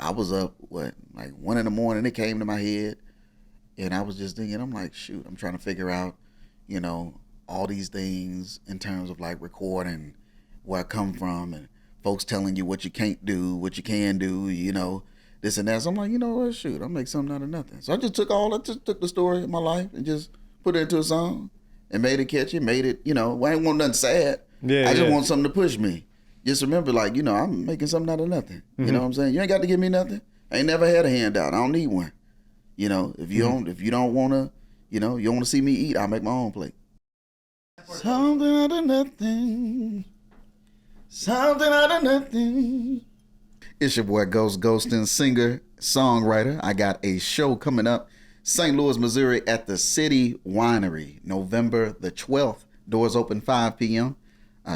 I was up, like 1 a.m. It came to my head. And I was just thinking, I'm like, shoot, I'm trying to figure out, all these things in terms of like recording, where I come from, and folks telling you what you can't do, what you can do, this and that. So I'm like, you know what, shoot, I'll make something out of nothing. So I just took the story of my life and just put it into a song and made it catchy, made it, I ain't want nothing sad. Yeah, I just want something to push me. Just remember, like, I'm making something out of nothing. You know what I'm saying? You ain't got to give me nothing. I ain't never had a handout. I don't need one. If you don't want to, you don't want to see me eat, I'll make my own plate. Something out of nothing. Something out of nothing. It's your boy GhostGhoston, singer, songwriter. I got a show coming up, St. Louis, Missouri, at the City Winery, November the 12th. Doors open 5 p.m.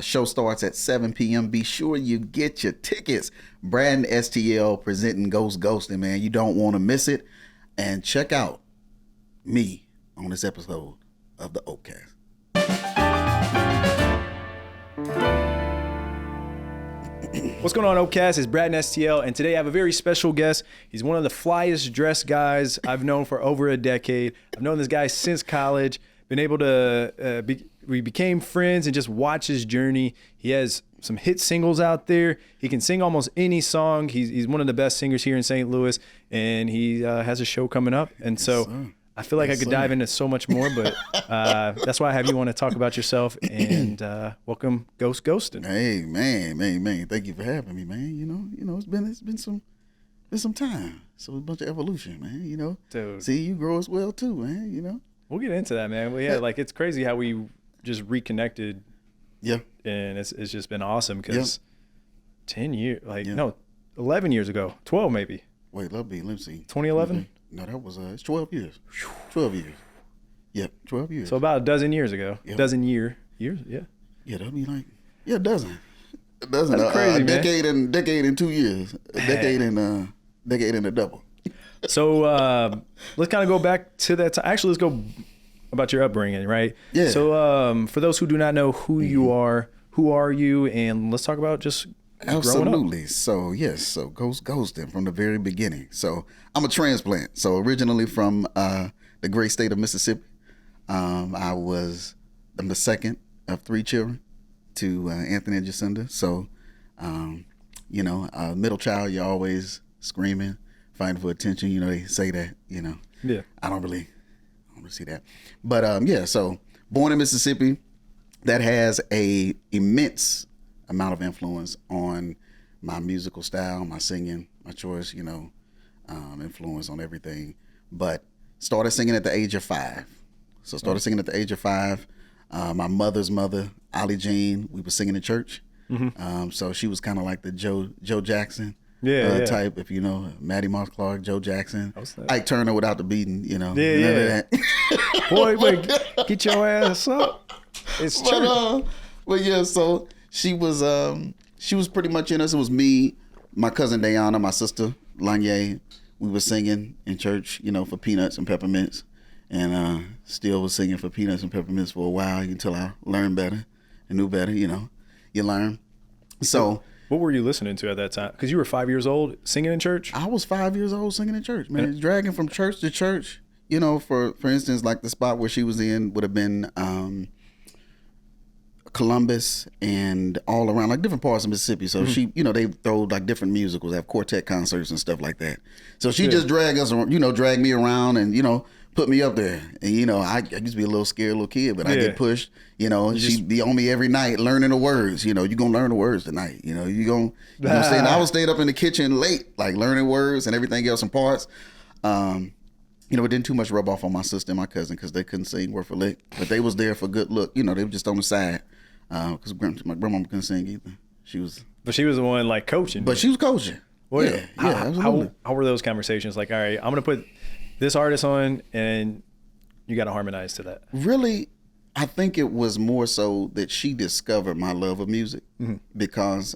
Show starts at 7 p.m. Be sure you get your tickets. Braden and STL presenting GhostGhoston, man. You don't want to miss it. And check out me on this episode of the Opcast. What's going on, Opcast? It's Braden and STL, and today I have a very special guest. He's one of the flyest dressed guys I've known for over a decade. I've known this guy since college. Been able to, we became friends and just watch his journey. He has some hit singles out there. He can sing almost any song. He's one of the best singers here in St. Louis, and he has a show coming up. And so I feel like I could dive into so much more, but that's why I have you on to talk about yourself. And welcome, GhostGhoston. Hey, man. Thank you for having me, man. It's been some time. So a bunch of evolution, man. Dude. See, you grow as well too, man. We'll get into that, man. Well, yeah, like it's crazy how we just reconnected. Yeah. And it's just been awesome because 10 years, 11 years ago, 12 maybe. Wait, let me see. 2011? No, that was, it's 12 years. 12 years. Yep, 12 years. So about a dozen years ago. Yep. Years, yeah. Yeah, that'd be like, a dozen. A dozen. That's crazy, man. Decade and 2 years. A decade and a double. So let's kind of go back to that time. Actually, let's go about your upbringing, right? Yeah. So for those who do not know who you are, who are you? And let's talk about just growing up. So GhostGhoston from the very beginning. So I'm a transplant. So originally from the great state of Mississippi. I'm the second of 3 children to Anthony and Jacinda. So, middle child, you're always screaming, fighting for attention. They say that, Yeah. I don't really see that. But so born in Mississippi, that has a immense amount of influence on my musical style, my singing, my choice, influence on everything. But started singing at the age of 5. So started singing at the age of 5. My mother's mother, Ollie Jean, we were singing in church. Mm-hmm. So she was kind of like the Joe Jackson type, if you know, Maddie Moss Clark, Joe Jackson, Ike Turner without the beating, That. Boy, get your ass up. It's church. But yeah, so she was pretty much in us. It was me, my cousin Dayana, my sister Lanye. We were singing in church, for peanuts and peppermints, and still was singing for peanuts and peppermints for a while until I learned better and knew better. You learn. So what were you listening to at that time? Because you were 5 years old singing in church. I was 5 years old singing in church, man. Dragging from church to church. For instance, like the spot where she was in would have been Columbus and all around, like different parts of Mississippi. So she, they throw like different musicals, have quartet concerts and stuff like that. So she just dragged us, dragged me around and, put me up there. And, I used to be a little scared little kid, but I get pushed, she'd be on me every night learning the words. You're going to learn the words tonight. You're going to stay. I was staying up in the kitchen late, like learning words and everything else in parts. It didn't too much rub off on my sister and my cousin because they couldn't sing word for lick, but they was there for good look. They were just on the side because my grandma couldn't sing either. But she was the one like coaching. But she was coaching. Well, yeah, absolutely. How were those conversations? Like, all right, I'm gonna put this artist on, and you got to harmonize to that. Really, I think it was more so that she discovered my love of music because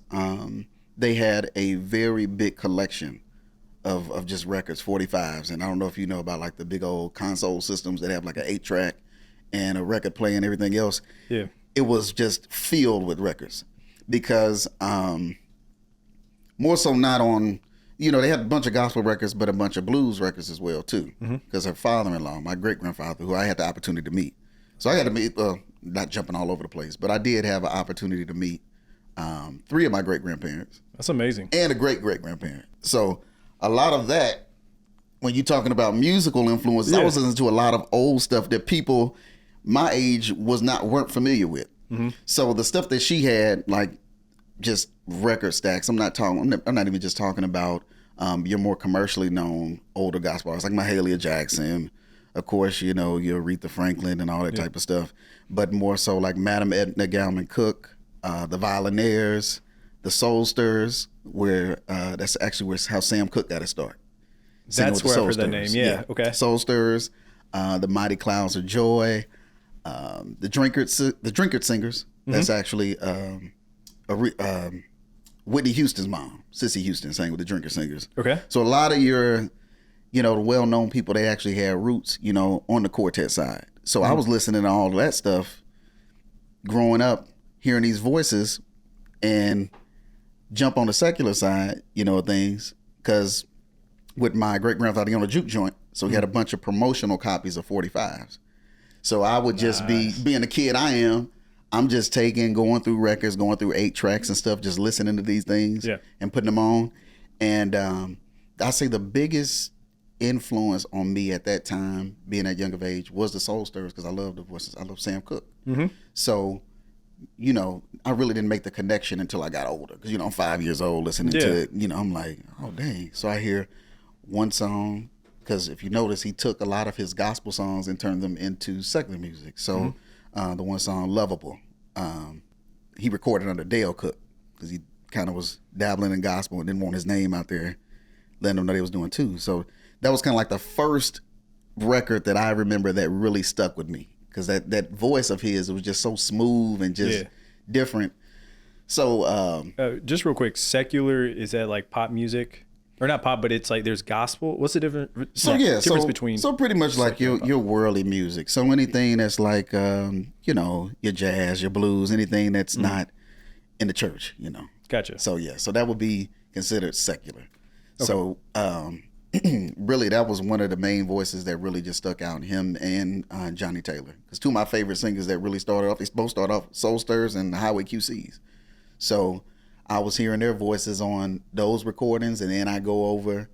they had a very big collection of just records, 45s. And I don't know if you know about like the big old console systems that have like an 8-track and a record player and everything else. Yeah. It was just filled with records because more so not on, you know, they had a bunch of gospel records, but a bunch of blues records as well too. Because her father-in-law, my great-grandfather, who I had the opportunity to meet. So I got to meet, not jumping all over the place, but I did have an opportunity to meet 3 of my great-grandparents. That's amazing. And a great-great-grandparent. So a lot of that, when you're talking about musical influences, I was listening to a lot of old stuff that people my age weren't familiar with. So the stuff that she had, like just record stacks, I'm not even just talking about your more commercially known older gospel artists, like Mahalia Jackson, of course, you know, your Aretha Franklin and all that type of stuff, but more so like Madam Edna Gallman Cook, the Violinaires, the Soulsters, where that's actually how Sam Cooke got his start. That's where I heard that name. Yeah. Okay. Soulsters, the Mighty Clouds of Joy, the Drinkard Singers. That's actually Whitney Houston's mom, Sissy Houston, sang with the Drinkard Singers. Okay. So a lot of your, you know, the well-known people, they actually had roots, you know, on the quartet side. So I was listening to all of that stuff growing up, hearing these voices, and jump on the secular side, you know, things, because with my great-grandfather, he owned a juke joint, so he had a bunch of promotional copies of 45s. So I would just being a kid I am, I'm just going through records, going through 8 tracks and stuff, just listening to these things and putting them on. And I say the biggest influence on me at that time, being at young of age, was the Soulsters, because I love the voices. I love Sam Cooke. So, you know, I really didn't make the connection until I got older, because, you know, I'm 5 years old listening to it. You know, I'm like, oh, dang. So I hear one song, because if you notice, he took a lot of his gospel songs and turned them into secular music. So the one song, Lovable, he recorded under Dale Cook, because he kind of was dabbling in gospel and didn't want his name out there, letting them know they was doing too. So that was kind of like the first record that I remember that really stuck with me, because that voice of his, it was just so smooth and just different. So just real quick, secular, is that like pop music? Or not pop, but it's like there's gospel. What's the difference? Difference between? So pretty much like your worldly music. So anything that's like you know, your jazz, your blues, anything that's not in the church, you know. Gotcha. So so that would be considered secular. Okay. So really, that was one of the main voices that really just stuck out, him and Johnny Taylor, because 2 of my favorite singers that really started off, they both started off Soulsters and Highway QCs. So I was hearing their voices on those recordings, and then I go over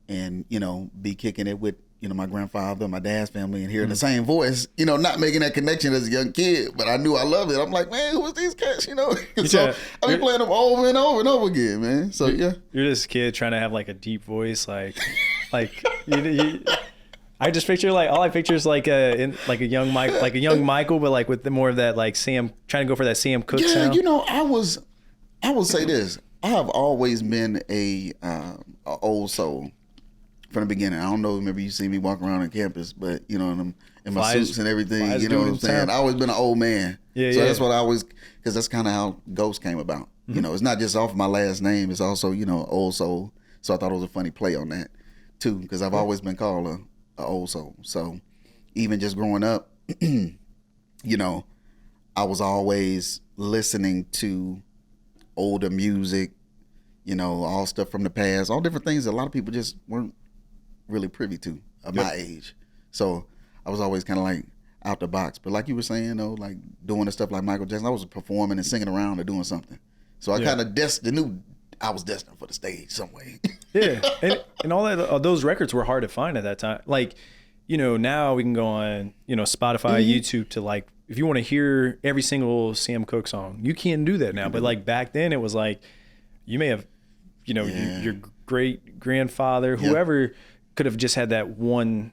and, you know, be kicking it with, you know, my grandfather, my dad's family, and hearing the same voice, you know, not making that connection as a young kid, but I knew I loved it. I'm like, man, who was these cats, you know? So I've been playing them over and over and over again, man. So you're this kid trying to have like a deep voice, like I just picture all I picture is like a young Michael, but like with more of that like Sam, trying to go for that Sam Cooke sound. You know, I will say this. I have always been a old soul from the beginning. I don't know, maybe you see me walking around on campus, but, you know, in my suits and everything, you know what I'm saying? I always been an old man. That's what I always, because that's kind of how Ghost came about. You know, it's not just off my last name, it's also, you know, old soul. So I thought it was a funny play on that too, because I've always been called a old soul. So even just growing up, you know, I was always listening to older music, you know, all stuff from the past, all different things that a lot of people just weren't really privy to at my age. So I was always kind of like out the box. But like you were saying, though, like doing the stuff like Michael Jackson, I was performing and singing around or doing something. So I kind of knew I was destined for the stage some way. And all that, those records were hard to find at that time. Like, you know, now we can go on, you know, Spotify, YouTube to like, if you want to hear every single Sam Cooke song, you can do that now. But like back then, it was like you may have, you know, your great grandfather, whoever could have just had that one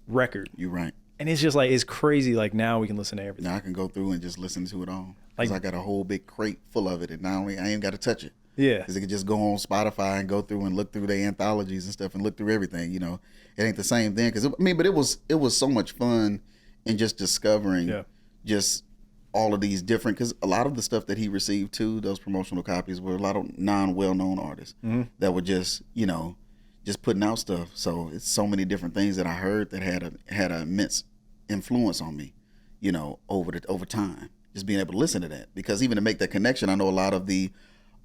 record. You're right. And it's just like, it's crazy. Like now we can listen to everything. Now I can go through and just listen to it all. Because I got a whole big crate full of it, and not only I ain't got to touch it. Yeah. Because they could just go on Spotify and go through and look through their anthologies and stuff and look through everything. You know, it ain't the same thing. Because but it was so much fun in just discovering just all of these different. Because a lot of the stuff that he received too, those promotional copies, were a lot of non-well-known artists that were just, you know, just putting out stuff. So it's so many different things that I heard that had an immense influence on me, you know, over time. Just being able to listen to that, because even to make that connection, I know a lot of the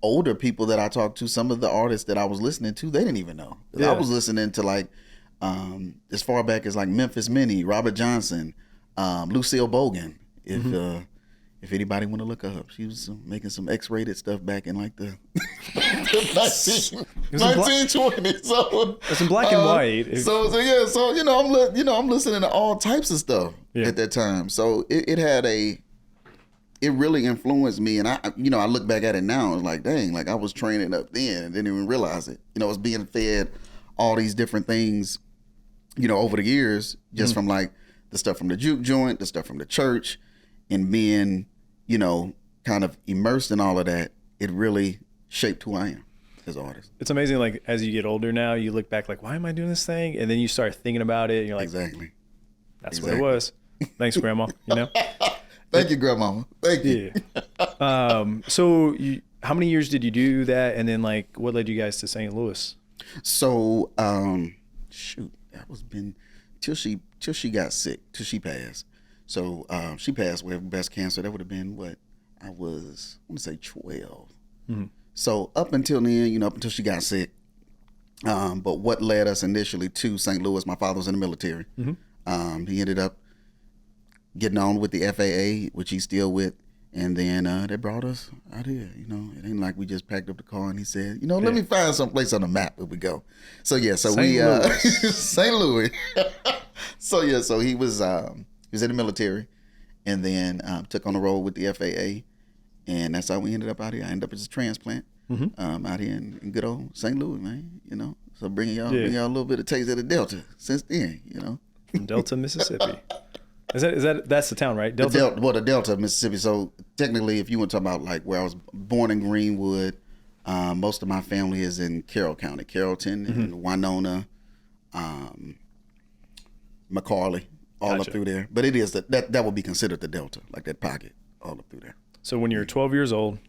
older people that I talked to, some of the artists that I was listening to, they didn't even know. I was listening to like as far back as like Memphis Minnie, Robert Johnson, Lucille Bogan. If anybody want to look her up, she was making some X-rated stuff back in like the 1920s. So it's in black and white. So I'm listening to all types of stuff at that time. So it really influenced me, and I look back at it now, it's like, dang, like I was training up then and didn't even realize it. I was being fed all these different things, over the years, just from like the stuff from the juke joint, the stuff from the church, and being, kind of immersed in all of that. It really shaped who I am as an artist. It's amazing, like as you get older now, you look back like, why am I doing this thing? And then you start thinking about it and you're like, exactly. That's what it was. Thanks, Grandma. Thank you, Grandmama. Thank you. Yeah. So how many years did you do that? And then like, what led you guys to St. Louis? So, that was been till she got sick, till she passed. So she passed with breast cancer. That would have been what I want to say 12. Mm-hmm. So up until then, up until she got sick. But what led us initially to St. Louis, my father was in the military. Mm-hmm. He ended up getting on with the FAA, which he's still with. And then they brought us out here. It ain't like we just packed up the car and he said, let me find some place on the map where we go. So we St. Louis. So he was in the military, and then took on the role with the FAA, and that's how we ended up out here. I ended up as a transplant out here in good old St. Louis, man. So bringing y'all a little bit of taste of the Delta since then. From Delta, Mississippi. That's the town, right? Delta. The Delta, Mississippi. So technically, if you want to talk about like where I was born in Greenwood, most of my family is in Carroll County, Carrollton, and Winona, McCarley, all up through there. But it is that would be considered the Delta, like that pocket, all up through there. So when you were 12 years old,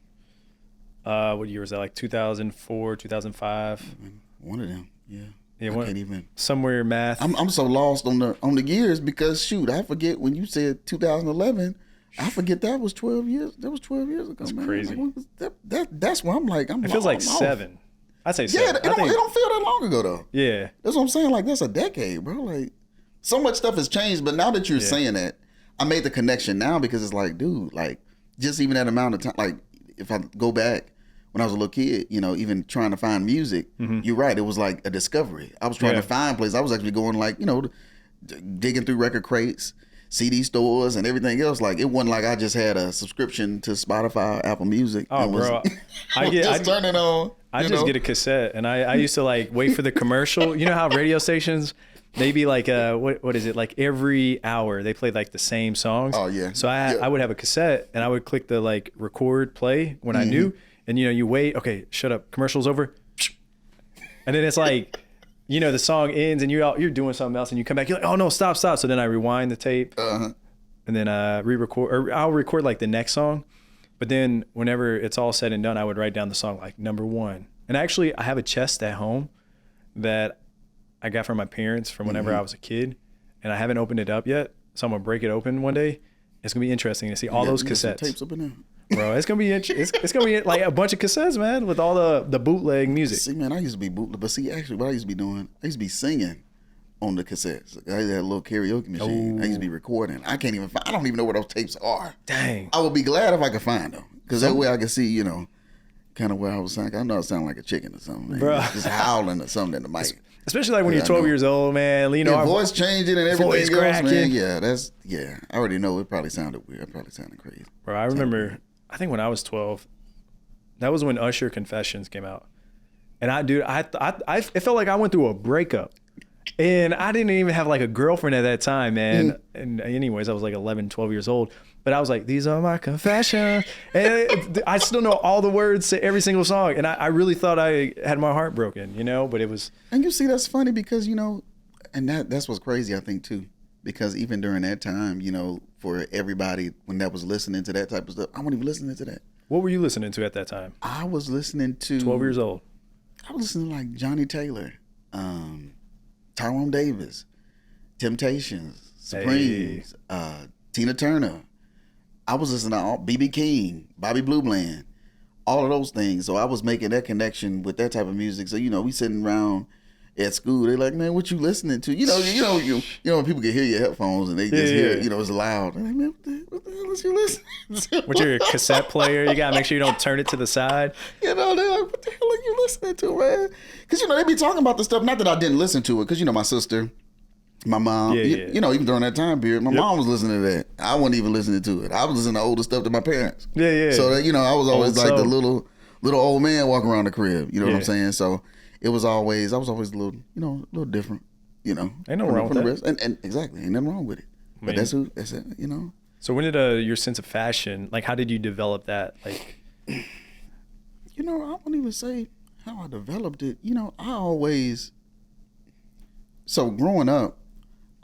what year was that? Like 2004, 2005? One of them, yeah. Yeah, I can't even. Somewhere math. I'm so lost on the years because shoot, I forget when you said 2011. I forget that was 12 years. That was 12 years ago. That's man. crazy. Like, that's where I'm like, it feels like 7. I'd say 7. Yeah, it don't feel that long ago though. Yeah, that's what I'm saying. Like that's a decade, bro. Like so much stuff has changed. But now that you're saying that, I made the connection now because it's like, dude, like just even that amount of time. Like if I go back. When I was a little kid, even trying to find music, you're right. It was like a discovery. I was trying to find places. I was actually going like, digging through record crates, CD stores, and everything else. Like it wasn't like I just had a subscription to Spotify, Apple Music. Oh, bro, I turn it on. I just get a cassette, and I used to like wait for the commercial. You know how radio stations, maybe like what is it, like every hour they played like the same songs. Oh yeah. So I would have a cassette, and I would click the like record play when I knew. And you wait, okay, shut up, commercial's over. And then it's like, the song ends and you're doing something else and you come back, you're like, oh no, stop. So then I rewind the tape and then re-record, or I'll record like the next song. But then whenever it's all said and done, I would write down the song like number 1. And actually I have a chest at home that I got from my parents from whenever I was a kid, and I haven't opened it up yet. So I'm gonna break it open one day. It's gonna be interesting to see all those cassettes. Tapes up in there. Bro, it's gonna be like a bunch of cassettes, man, with all the bootleg music. See, man, I used to be bootleg, but see, actually, what I used to be doing, I used to be singing on the cassettes. I had a little karaoke machine. I used to be recording. I don't even know where those tapes are. Dang. I would be glad if I could find them, because that way I could see, kind of where I was saying. I know I sound like a chicken or something, man. Bro. Just howling or something in the mic. Especially like when you're 12 years old, man. Our voice changing and everything voice else, man. Yeah, I already know it probably sounded weird. It probably sounded crazy. Bro, I remember. I think when I was 12, that was when Usher Confessions came out. And it felt like I went through a breakup. And I didn't even have like a girlfriend at that time, man. And anyways, I was like 11, 12 years old. But I was like, these are my confessions. And I still know all the words to every single song. And I really thought I had my heart broken, but it was. And you see, that's funny because, and that's what's crazy, I think, too. Because even during that time, for everybody, when that was listening to that type of stuff, I wasn't even listening to that. What were you listening to at that time? I was listening to 12 years old. I was listening to like Johnny Taylor, Tyrone Davis, Temptations, Supremes, Tina Turner. I was listening to B.B. King, Bobby Blue Bland, all of those things. So I was making that connection with that type of music. So, you know, we sitting around at school, they like, man, what you listening to? You know, when people can hear your headphones and they just hear, you know, it's loud. They're like, man, what the hell is you listening to? With your cassette player, you gotta make sure you don't turn it to the side. You know, they're like, what the hell are you listening to, man? Because, you know, they be talking about the stuff. Not that I didn't listen to it, because, you know, my sister, my mom, you know, even during that time period, my mom was listening to that. I wasn't even listening to it. I was listening to older stuff to my parents. So, that, you know, I was always like the little old man walking around the crib. You know what I'm saying? So, I was always a little, you know, a little different, you know. Ain't no wrong with that. And exactly, ain't nothing wrong with it. But that's it, you know. So when did your sense of fashion, like, how did you develop that? Like, you know, I won't even say how I developed it. You know, so growing up,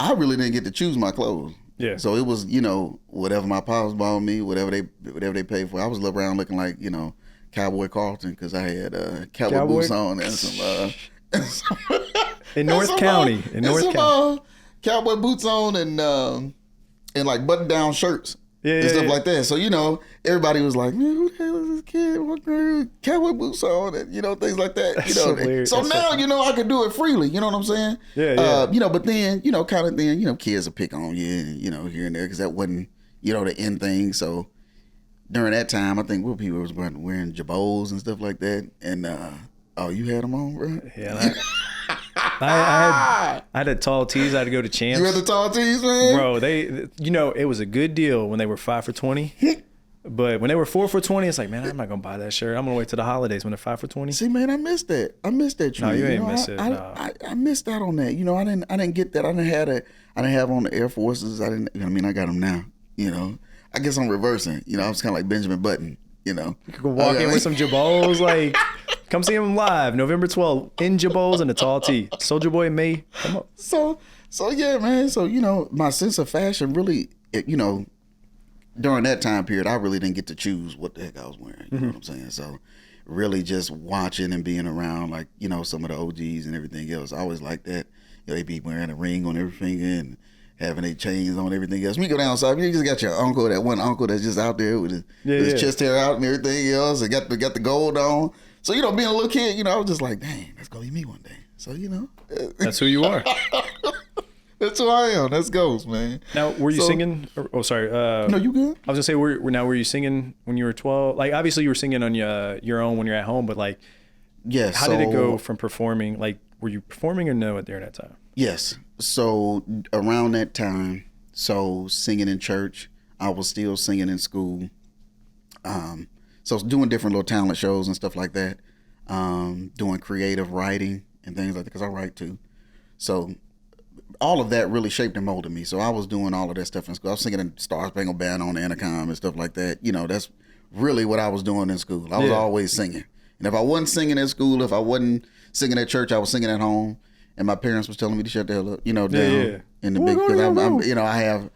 I really didn't get to choose my clothes. Yeah. So it was, you know, whatever my pops bought me, whatever they paid for. I was around looking like, you know, Cowboy Carlton, because I had cowboy boots on and some in North County. Cowboy boots on and like button down shirts and stuff like that. So, you know, everybody was like, man, who the hell is this kid walking with cowboy boots on and, you know, things like that. You know, so now, you know, I could do it freely. You know what I'm saying? You know, but then, you know, kind of then, you know, kids will pick on you, and, you know, here and there, because that wasn't, you know, the end thing. So during that time, I think people was wearing jabos and stuff like that. And, you had them on, bro? Yeah. I had a tall tees. I had to go to Champs. You had the tall tees, man? Bro, you know, it was a good deal when they were 5 for $20. But when they were 4 for $20, it's like, man, I'm not going to buy that shirt. I'm going to wait till the holidays when they're 5 for $20. See, man, I missed that. Trend. No, you ain't miss it. I missed out on that. You know, I didn't get that. I didn't have on the Air Forces. I got them now, you know. I guess I'm reversing. You know, I was kind of like Benjamin Button, you know. You could walk in with some jabos, like, come see him live, November 12th, in jabos and a tall tee. Soulja Boy May, come up. So yeah, man. So, you know, my sense of fashion really, you know, during that time period, I really didn't get to choose what the heck I was wearing. You know what I'm saying? So really just watching and being around, like, you know, some of the OGs and everything else. I always like that. You know, they be wearing a ring on every finger and having their chains on everything else. When you go down south, you just got your uncle, that one uncle that's just out there with his chest hair out and everything else, and got the gold on. So, you know, being a little kid, you know, I was just like, dang, that's gonna be me one day. So, you know, that's who you are. That's who I am. That's Ghost, man. Now, were you singing? Oh, sorry. No, you good? I was gonna say, were you singing when you were 12? Like, obviously, you were singing on your own when you're at home, but like, yes. How did it go from performing? Like, were you performing or no during that time? Yes. So around that time, so singing in church, I was still singing in school. So doing different little talent shows and stuff like that. Doing creative writing and things like that, because I write too. So all of that really shaped and molded me. So I was doing all of that stuff in school. I was singing in Star Spangled Banner on the intercom and stuff like that. You know, that's really what I was doing in school. I was always singing. And if I wasn't singing at school, if I wasn't singing at church, I was singing at home. And my parents was telling me to shut the hell up, you know, down in the big, because I'm, you know, I have,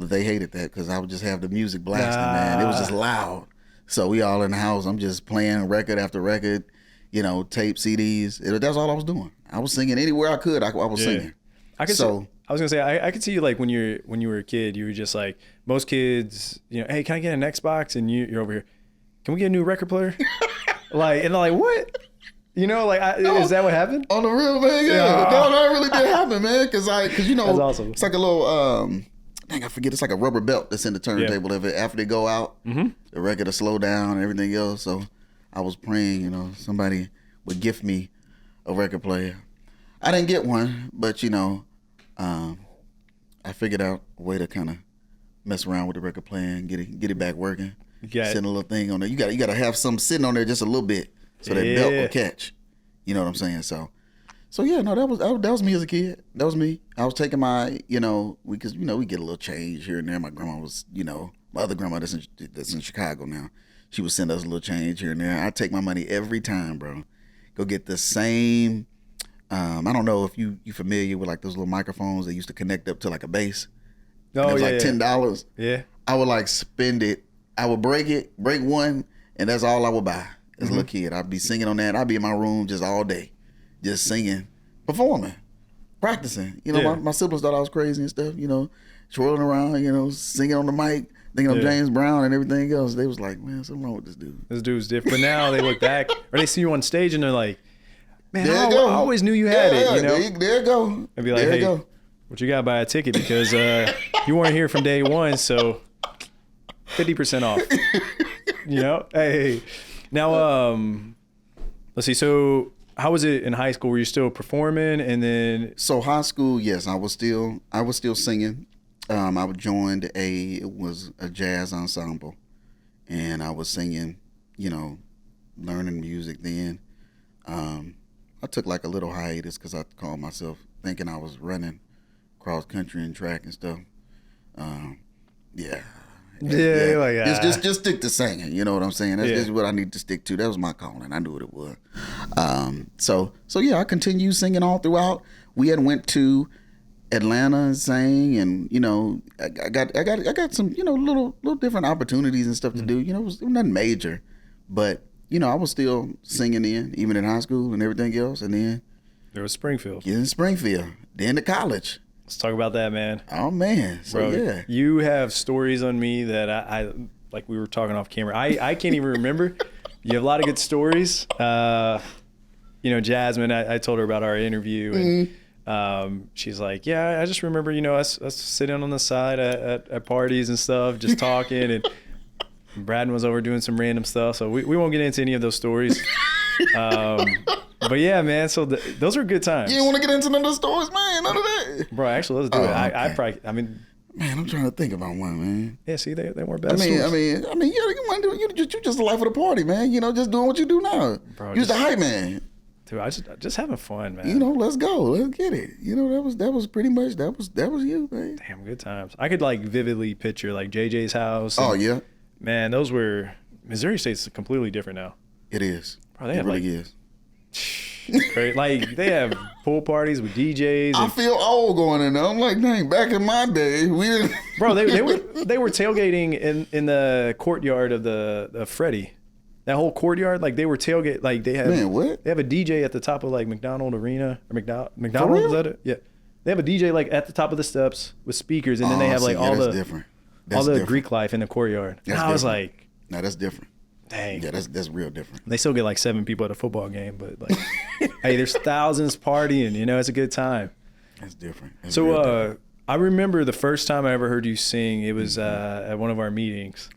they hated that because I would just have the music blasting, man. It was just loud. So we all in the house. I'm just playing record after record, you know, tape, CDs. That's all I was doing. I was singing anywhere I could. I was singing. I was gonna say I could see you, like, when you were a kid, you were just like most kids, you know, hey, can I get an Xbox? And you're over here, can we get a new record player? Like, and they're like, what? You know, like, is that what happened? On the real, man, yeah. No, that really did happen, man. Because you know, that's awesome. It's like a little, I forget, it's like a rubber belt that's in the turntable. After they go out, the record will slow down and everything else. So I was praying, you know, somebody would gift me a record player. I didn't get one, but, you know, I figured out a way to kind of mess around with the record player and get it back working. Sitting a little thing on there. You got to have some sitting on there just a little bit, so that belt will catch. You know what I'm saying? So yeah, no, that was me as a kid. That was me. I was taking my, you know, because, you know, we get a little change here and there. My grandma was, you know, my other grandma that's in Chicago now. She would send us a little change here and there. I take my money every time, bro. Go get the same. I don't know if you familiar with, like, those little microphones that used to connect up to like a bass. Oh, it was yeah, like $10. Yeah. I would, like, spend it. I would break one, and that's all I would buy as a little kid. I'd be singing on that. I'd be in my room just all day, just singing, performing, practicing. You know, my siblings thought I was crazy and stuff, you know, twirling around, you know, singing on the mic, thinking of James Brown and everything else. They was like, man, something wrong with this dude. This dude's different. But now they look back, or they see you on stage and they're like, man, I always knew you had it. You know, there you go. I'd be like, hey, what you got to buy a ticket because you weren't here from day one, so 50% off. You know, hey. Now, let's see. So, how was it in high school? Were you still performing? And then, so high school, yes, I was still singing. I joined a jazz ensemble, and I was singing. You know, learning music then. I took like a little hiatus because I called myself thinking I was running cross country and track and stuff. Yeah. Like just stick to singing. You know what I'm saying? That's what I need to stick to. That was my calling. I knew what it was. So yeah, I continued singing all throughout. We had went to Atlanta and sang, and you know, I got some, you know, little different opportunities and stuff to do. You know, it was nothing major, but you know, I was still singing even in high school and everything else. And then there was Springfield. Yeah, in Springfield. Then to college. Let's talk about that, man. Oh man, so bro, yeah, you have stories on me that I like. We were talking off camera. I can't even remember. You have a lot of good stories. You know, Jasmine. I told her about our interview, and she's like, "Yeah, I just remember, you know, us sitting on the side at parties and stuff, just talking, and Braden was over doing some random stuff. So we won't get into any of those stories." But yeah, man. So those are good times. You don't want to get into none of the stories, man. None of that, bro. Actually, let's do it. Okay. I mean, man, I'm trying to think about one, man. Yeah, see, they weren't bad. I mean, yeah, you just the life of the party, man. You know, just doing what you do now. Bro, you're the hype man. Dude, I just having fun, man. You know, let's go, let's get it. You know, that was pretty much that was you, man. Damn, good times. I could like vividly picture like JJ's house. Oh yeah, man, those were Missouri State's completely different now. It is. Bro, it really is. Great. Like they have pool parties with DJs. I feel old going in there. I'm like, dang, back in my day, bro, they were tailgating in the courtyard of the Freddie. That whole courtyard, like they were tailgate. Like they have. Man, what? They have a DJ at the top of like McDonald Arena or McDonald. Is that it? Yeah. They have a DJ like at the top of the steps with speakers, and then they have like all the Greek life in the courtyard. And I was like, no, that's different. Dang. Yeah, that's real different. They still get like 7 people at a football game, but like, hey, there's thousands partying. You know, it's a good time. That's different. So I remember the first time I ever heard you sing. It was at one of our meetings,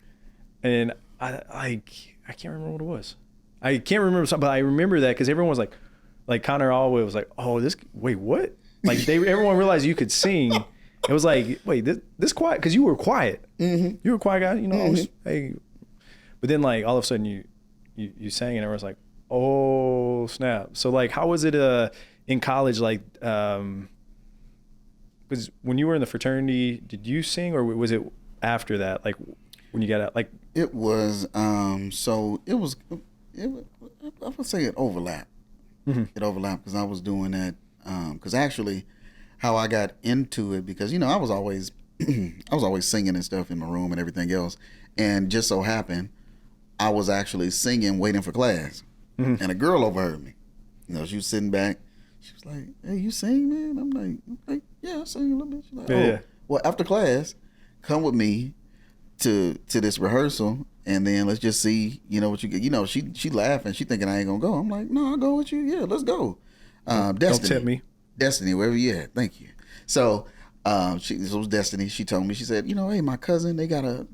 and I can't remember what it was. I can't remember something, but I remember that because everyone was like Connor Allway was like, oh, wait, what? Like everyone realized you could sing. It was like, wait, this quiet, because you were quiet. Mm-hmm. You were a quiet guy, you know. Hey. But then, like, all of a sudden, you sang, and everyone's like, "Oh, snap!" So, like, how was it in college? Like, because when you were in the fraternity, did you sing, or was it after that? Like, when you got out, like it was. So it was. I would say it overlapped. Mm-hmm. It overlapped because I was doing that. Because actually, how I got into it, because you know I was always singing and stuff in my room and everything else, and just so happened. I was actually singing, waiting for class, and a girl overheard me. You know, she was sitting back. She was like, "Hey, you sing, man?" I'm like, "Yeah, I sing a little bit." She's like, "Oh, well, after class, come with me to this rehearsal, and then let's just see, you know, what you get." You know, she laughing. She thinking I ain't gonna go. I'm like, "No, I'll go with you. Yeah, let's go." Destiny. Don't tempt me. Destiny, wherever you at. Thank you. So. This was Destiny. She told me, she said, you know, hey, my cousin, they got a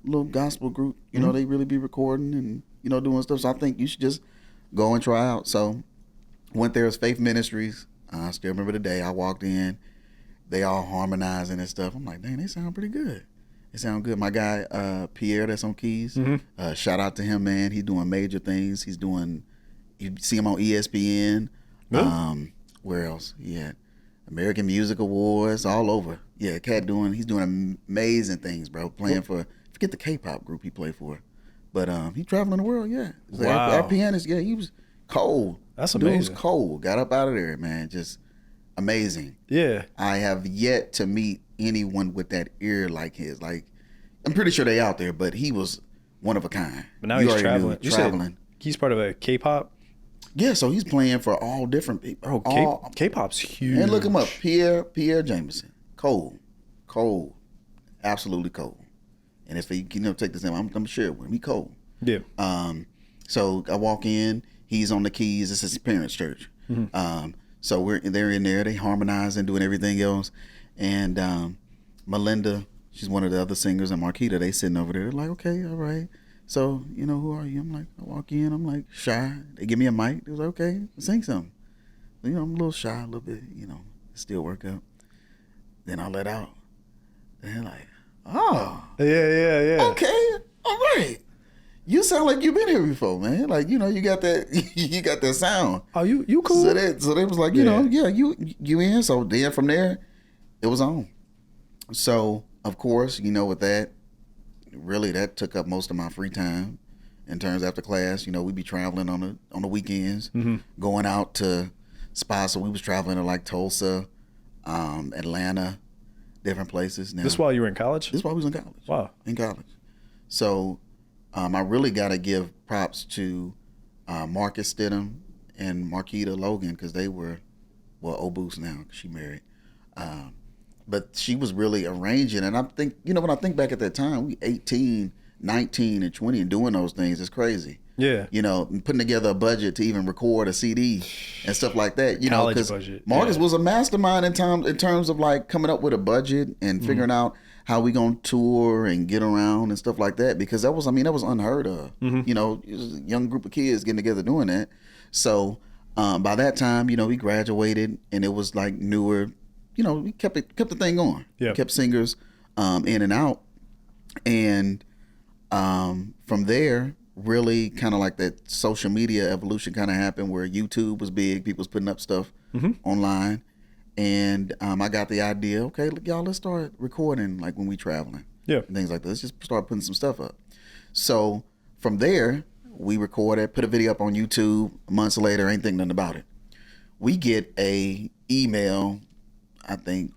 little gospel group. You know, they really be recording and, you know, doing stuff. So I think you should just go and try out. So went there as Faith Ministries. I still remember the day I walked in. They all harmonizing and stuff. I'm like, dang, they sound pretty good. They sound good. My guy, Pierre, that's on keys. Shout out to him, man. He's doing major things. You see him on ESPN. Where else? Yeah. American Music Awards, all over. Yeah, he's doing amazing things, bro. Playing for, forget the K-pop group he played for. But he's traveling the world, yeah. Wow. Our pianist, yeah, he was cold. That's amazing. Dude was cold. Got up out of there, man. Just amazing. Yeah. I have yet to meet anyone with that ear like his. Like, I'm pretty sure they out there, but he was one of a kind. But now he's traveling. Said he's part of a K-pop? Yeah, so he's playing for all different people. Bro, K-pop's huge. And look him up, Pierre Jameson. Cold, absolutely cold. And if he take this name, I'm gonna share it with him. He cold. Yeah. So I walk in, he's on the keys. This is his parents' church. So they're in there, they harmonizing, doing everything else. And Melinda, she's one of the other singers, and Marquita, they sitting over there. They're like, okay, all right. So, who are you? I'm like, I walk in, I'm like shy. They give me a mic. They was like, okay, sing something. So, I'm a little shy, a little bit, still work out. Then I let out. They're like, oh. Yeah. Okay, all right. You sound like you've been here before, man. Like, you got that, you got that sound. Oh, you cool. So they was like, you in. So then from there, it was on. So, of course, with that, really that took up most of my free time in terms after class. We'd be traveling on the weekends, going out to spots. So we was traveling to like Tulsa, Atlanta, different places. Now, this while you were in college? This while we was in college. Wow. In college. So I really got to give props to Marcus Stidham and Marquita Logan, because they were, Obus now, 'cause she married. But she was really arranging. And I think, when I think back at that time, we 18, 19, and 20 and doing those things is crazy. Yeah. And putting together a budget to even record a CD and stuff like that. College budget. Marcus was a mastermind in terms of like coming up with a budget and figuring out how we gonna tour and get around and stuff like that, because that was unheard of. It was a young group of kids getting together doing that. So by that time, we graduated and it was like newer. We kept the thing going. Yeah. Kept singers in and out, and from there, really kind of like that social media evolution kind of happened, where YouTube was big. People was putting up stuff online. And I got the idea, okay, look, y'all, let's start recording like when we traveling. Yeah. And things like that. Let's just start putting some stuff up. So from there, we recorded, put a video up on YouTube. Months later, ain't think nothing about it. We get a email, I think,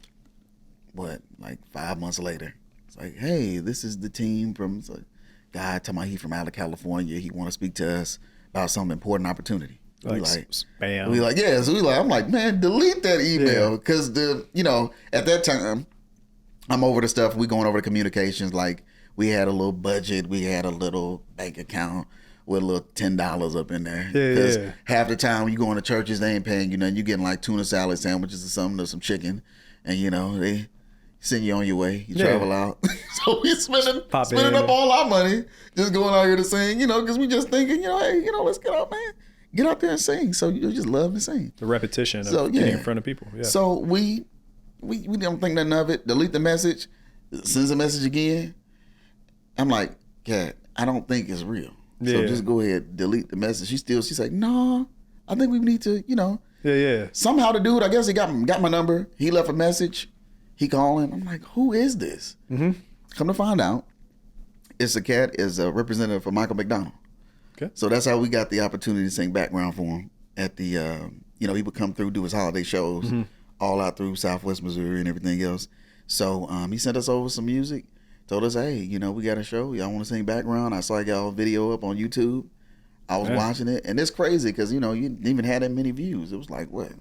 like 5 months later. It's like, hey, this is the team from, it's a guy talking about he from out of California. He want to speak to us about some important opportunity. Like spam. We like, yeah. So I'm like, man, delete that email, because at that time, I'm over the stuff. We going over the communications. Like, we had a little budget. We had a little bank account with a little $10 up in there. Because half the time when you go into churches, they ain't paying you nothing. You getting like tuna salad sandwiches or something, or some chicken, and they send you on your way. You travel out. So we spending up all our money just going out here to sing, because we just thinking, hey, let's get out, man. Get out there and sing. So you just love to sing. The repetition of getting in front of people. Yeah. So we don't think nothing of it. Delete the message. Sends a message again. I'm like, Kat, I don't think it's real. Yeah. So just go ahead, delete the message. She's like, no, I think we need to, Yeah. Somehow the dude, I guess he got my number. He left a message. He calling. I'm like, who is this? Come to find out, it's a cat is a representative for Michael McDonald. Okay. So that's how we got the opportunity to sing background for him at the, he would come through, do his holiday shows all out through Southwest Missouri and everything else. So he sent us over some music, told us, hey, we got a show. Y'all want to sing background? I saw y'all video up on YouTube. I was watching it, and it's crazy because, you didn't even have that many views. It was like, what? I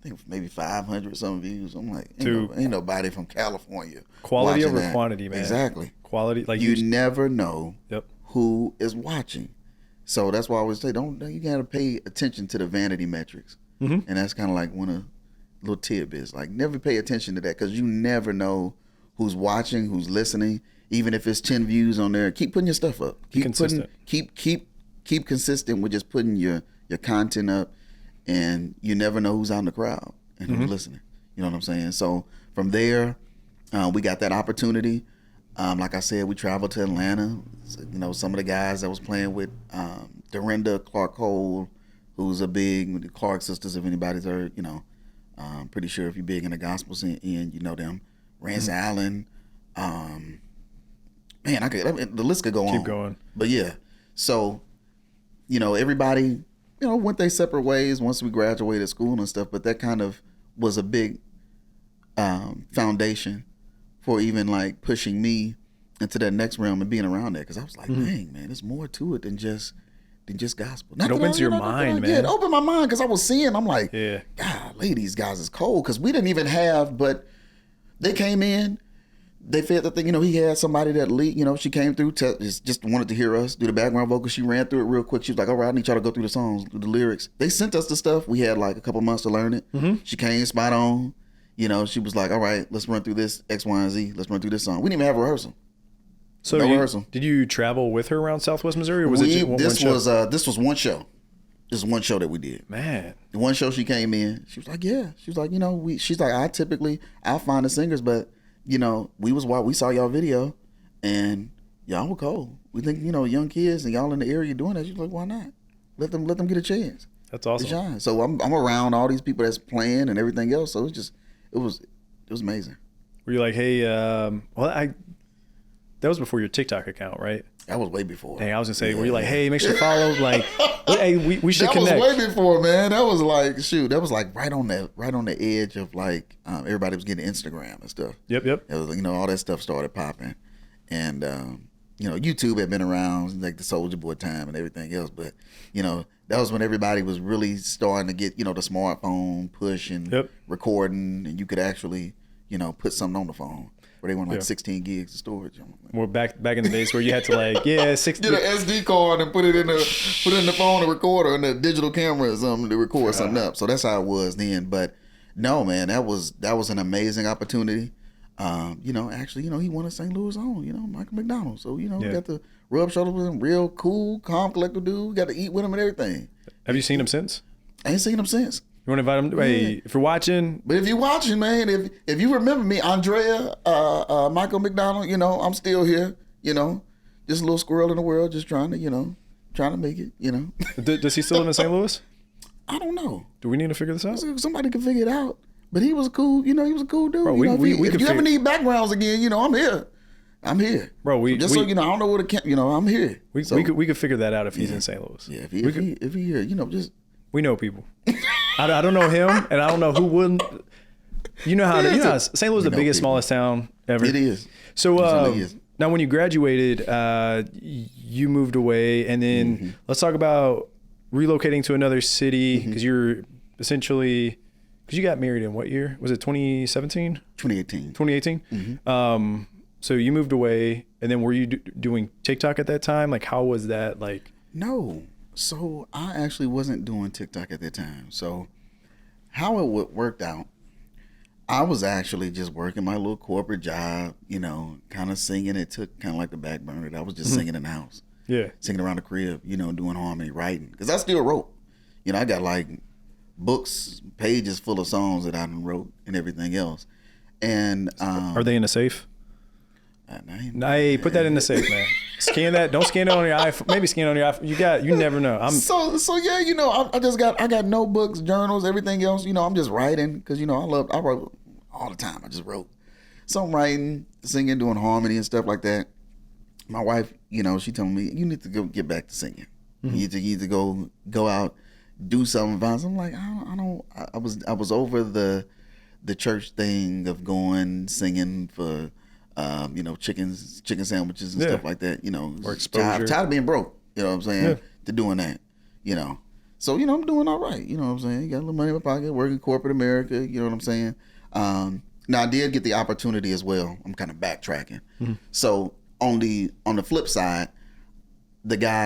think maybe 500 some views. I'm like, ain't nobody from California. Quality over quantity, man. Exactly. Quality, like you never know who is watching. So that's why I always say, you gotta pay attention to the vanity metrics, and that's kind of like one of little tidbits. Like, never pay attention to that, because you never know who's watching, who's listening. Even if it's 10 views on there, keep putting your stuff up. Keep consistent. Keep consistent with just putting your content up, and you never know who's out in the crowd and who's listening. You know what I'm saying? So from there, we got that opportunity. Like I said, we traveled to Atlanta. Some of the guys that was playing with, Dorinda Clark Cole, who's a big, the Clark sisters, if anybody's heard, I'm pretty sure if you're big in the gospel scene, you know them. Rance Allen, man, the list could go on. Keep going. But yeah, so, everybody, went their separate ways once we graduated school and stuff, but that kind of was a big foundation for even like pushing me into that next realm and being around there, because I was like, dang, man, there's more to it than just gospel. It opens your mind, man. Yeah, it opened my mind, because I was seeing, I'm like, golly, these guys is cold, because we didn't even have, but they came in, they fed the thing. He had somebody that lead. She came through, just wanted to hear us do the background vocal. She ran through it real quick. She was like, "All right, I need y'all to go through the songs, do the lyrics." They sent us the stuff. We had like a couple months to learn it. She came spot on. She was like, "All right, let's run through this X, Y, and Z. Let's run through this song." We didn't even have a rehearsal. So no rehearsal. Did you travel with her around Southwest Missouri, or was it just one show? This was one show. This is one show that we did. Man, the one show she came in, she was like, "Yeah." She was like, she's like, I find the singers, but we saw y'all video, and y'all were cold. We think young kids and y'all in the area doing that. She's like, "Why not? Let them get a chance." That's awesome. To shine. So I'm around all these people that's playing and everything else. So it was amazing. Were you like, hey, that was before your TikTok account, right? That was way before. Dang, I was gonna say, were you like, hey, make sure to follow, like, hey, we should connect. That was way before, man. That was like, that was like right on the edge of like everybody was getting Instagram and stuff. Yep. It was, all that stuff started popping, and YouTube had been around like the Soulja Boy time and everything else, but that was when everybody was really starting to get the smartphone push and recording, and you could actually put something on the phone. Where they want like 16 gigs of storage. More back in the days where you had to like 60. Get an SD card and put it in the phone to record, or in the digital camera or something to record something up. So that's how it was then. But no, man, that was an amazing opportunity. Actually, he won a St. Louis own, Michael McDonald. So we got to rub shoulders with him. Real cool, calm, collective dude. We got to eat with him and everything. Have you seen him since? I ain't seen him since. You want to invite him? Hey, if you're watching. But if you're watching, man, if you remember me, Andrea, Michael McDonald, I'm still here, just a little squirrel in the world, just trying to make it, Does he still live in St. Louis? I don't know. Do we need to figure this out? Somebody can figure it out. But he was cool, he was a cool dude. Bro, if you ever need backgrounds again, I'm here. I'm here. Bro, I don't know where to camp, I'm here. We could figure that out if he's in St. Louis. Yeah, if he here, just. We know people. I don't know him, and I don't know who wouldn't. St. Louis is the biggest, smallest town ever. It is. So now, when you graduated, you moved away, and then let's talk about relocating to another city, because you're essentially, because you got married in what year? Was it 2017? 2018. 2018. So you moved away, and then were you doing TikTok at that time? Like, how was that? Like, no. So I actually wasn't doing TikTok at that time. So how it worked out, I was actually just working my little corporate job, kind of singing. It took kind of like the back burner. I was just singing in the house. Yeah. Singing around the crib, doing harmony, writing. Because I still wrote. I got like books, pages full of songs that I wrote and everything else. And are they in a safe? Hey, put that in the safe, man. Scan that. Don't scan it on your iPhone. Maybe scan it on your iPhone. You never know. So yeah, I got notebooks, journals, everything else. I'm just writing because I wrote all the time. I just wrote. So I'm writing, singing, doing harmony and stuff like that. My wife, she told me, you need to go get back to singing. You need to go out, do something. I'm like, I was over the church thing of going singing for. Chicken sandwiches and stuff like that, or exposure. Tired of being broke, you know what I'm saying, to doing that, So, I'm doing all right, you know what I'm saying, got a little money in my pocket, working corporate America, you know what I'm saying. Now I did get the opportunity as well. I'm kind of backtracking. So on the flip side,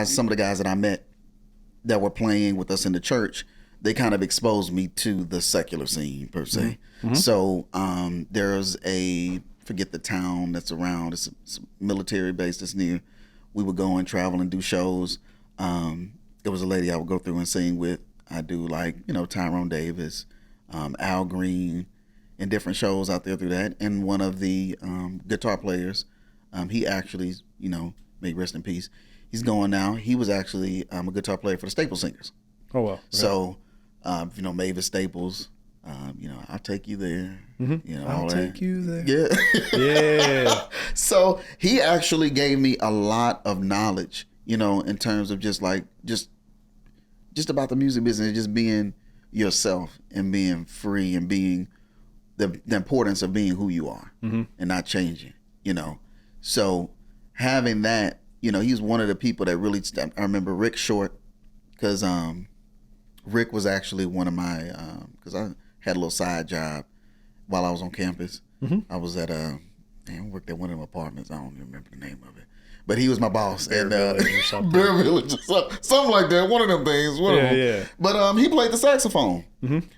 some of the guys that I met that were playing with us in the church, they kind of exposed me to the secular scene per se. So there's forget the town that's around. It's a military base that's near. We would go and travel and do shows. There was a lady I would go through and sing with. I do like, Tyrone Davis, Al Green, and different shows out there through that. And one of the guitar players, he actually, may rest in peace. He's going now. He was actually a guitar player for the Staples Singers. Oh, wow. Okay. So, Mavis Staples, I'll take you there. I'll take you there. Yeah. Yeah. So he actually gave me a lot of knowledge, in terms of just about the music business, just being yourself and being free and being the importance of being who you are and not changing, So having that, he's one of the people that really, I remember Rick Short, because Rick was actually one of my, because I had a little side job while I was on campus. I was at I worked at one of them apartments. I don't even remember the name of it. But he was my boss. Bear Village or something. Bear Village or something like that. One of them things. Yeah. But he played the saxophone.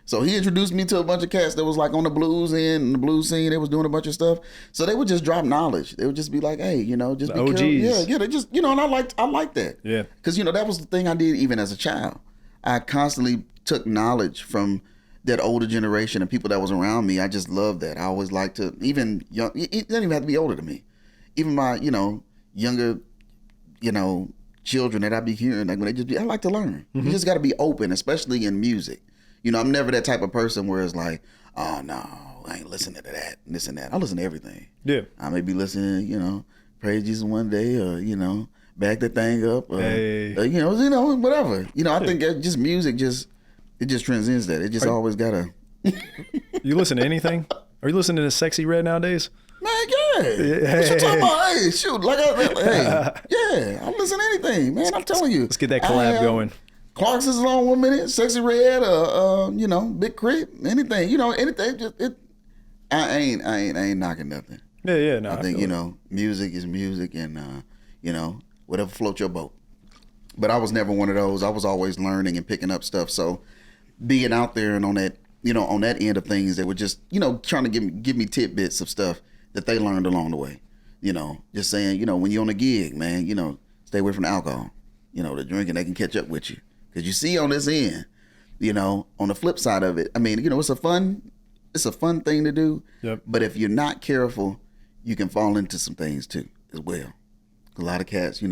So he introduced me to a bunch of cats that was like on the blues end and the blues scene. They was doing a bunch of stuff. So they would just drop knowledge. They would just be like, hey, just be OGs. careful. Yeah, they just, and I liked that. Yeah. Because, that was the thing I did even as a child. I constantly took knowledge from that older generation and people that was around me. I just loved that. I always liked to, even young, it doesn't even have to be older than me. Even my, younger, children that I be hearing, like when I like to learn. You just got to be open, especially in music. I'm never that type of person where it's like, oh no, I ain't listening to that and this and that. I listen to everything. Yeah. I may be listening, Praise Jesus one day or, back that thing up or, whatever. I think that just music it just transcends that. It just always gotta. You listen to anything? Are you listening to Sexy Red nowadays? Man, yeah. What you talking about? Hey, shoot. Yeah. I listen to anything, man. I'm telling you. Let's get that collab going. Clark's is on 1 minute. Sexy Red, Big Crit, anything. Anything. I ain't knocking nothing. Yeah. No, I think, music is music and, whatever floats your boat. But I was never one of those. I was always learning and picking up stuff. So being out there and on that, on that end of things, they were just, trying to give me tidbits of stuff that they learned along the way. Just saying, when you're on a gig, man, stay away from the alcohol. The drinking, they can catch up with you. Because you see on this end, on the flip side of it, I mean, it's a fun thing to do. Yep. But if you're not careful, you can fall into some things too, as well. A lot of cats, they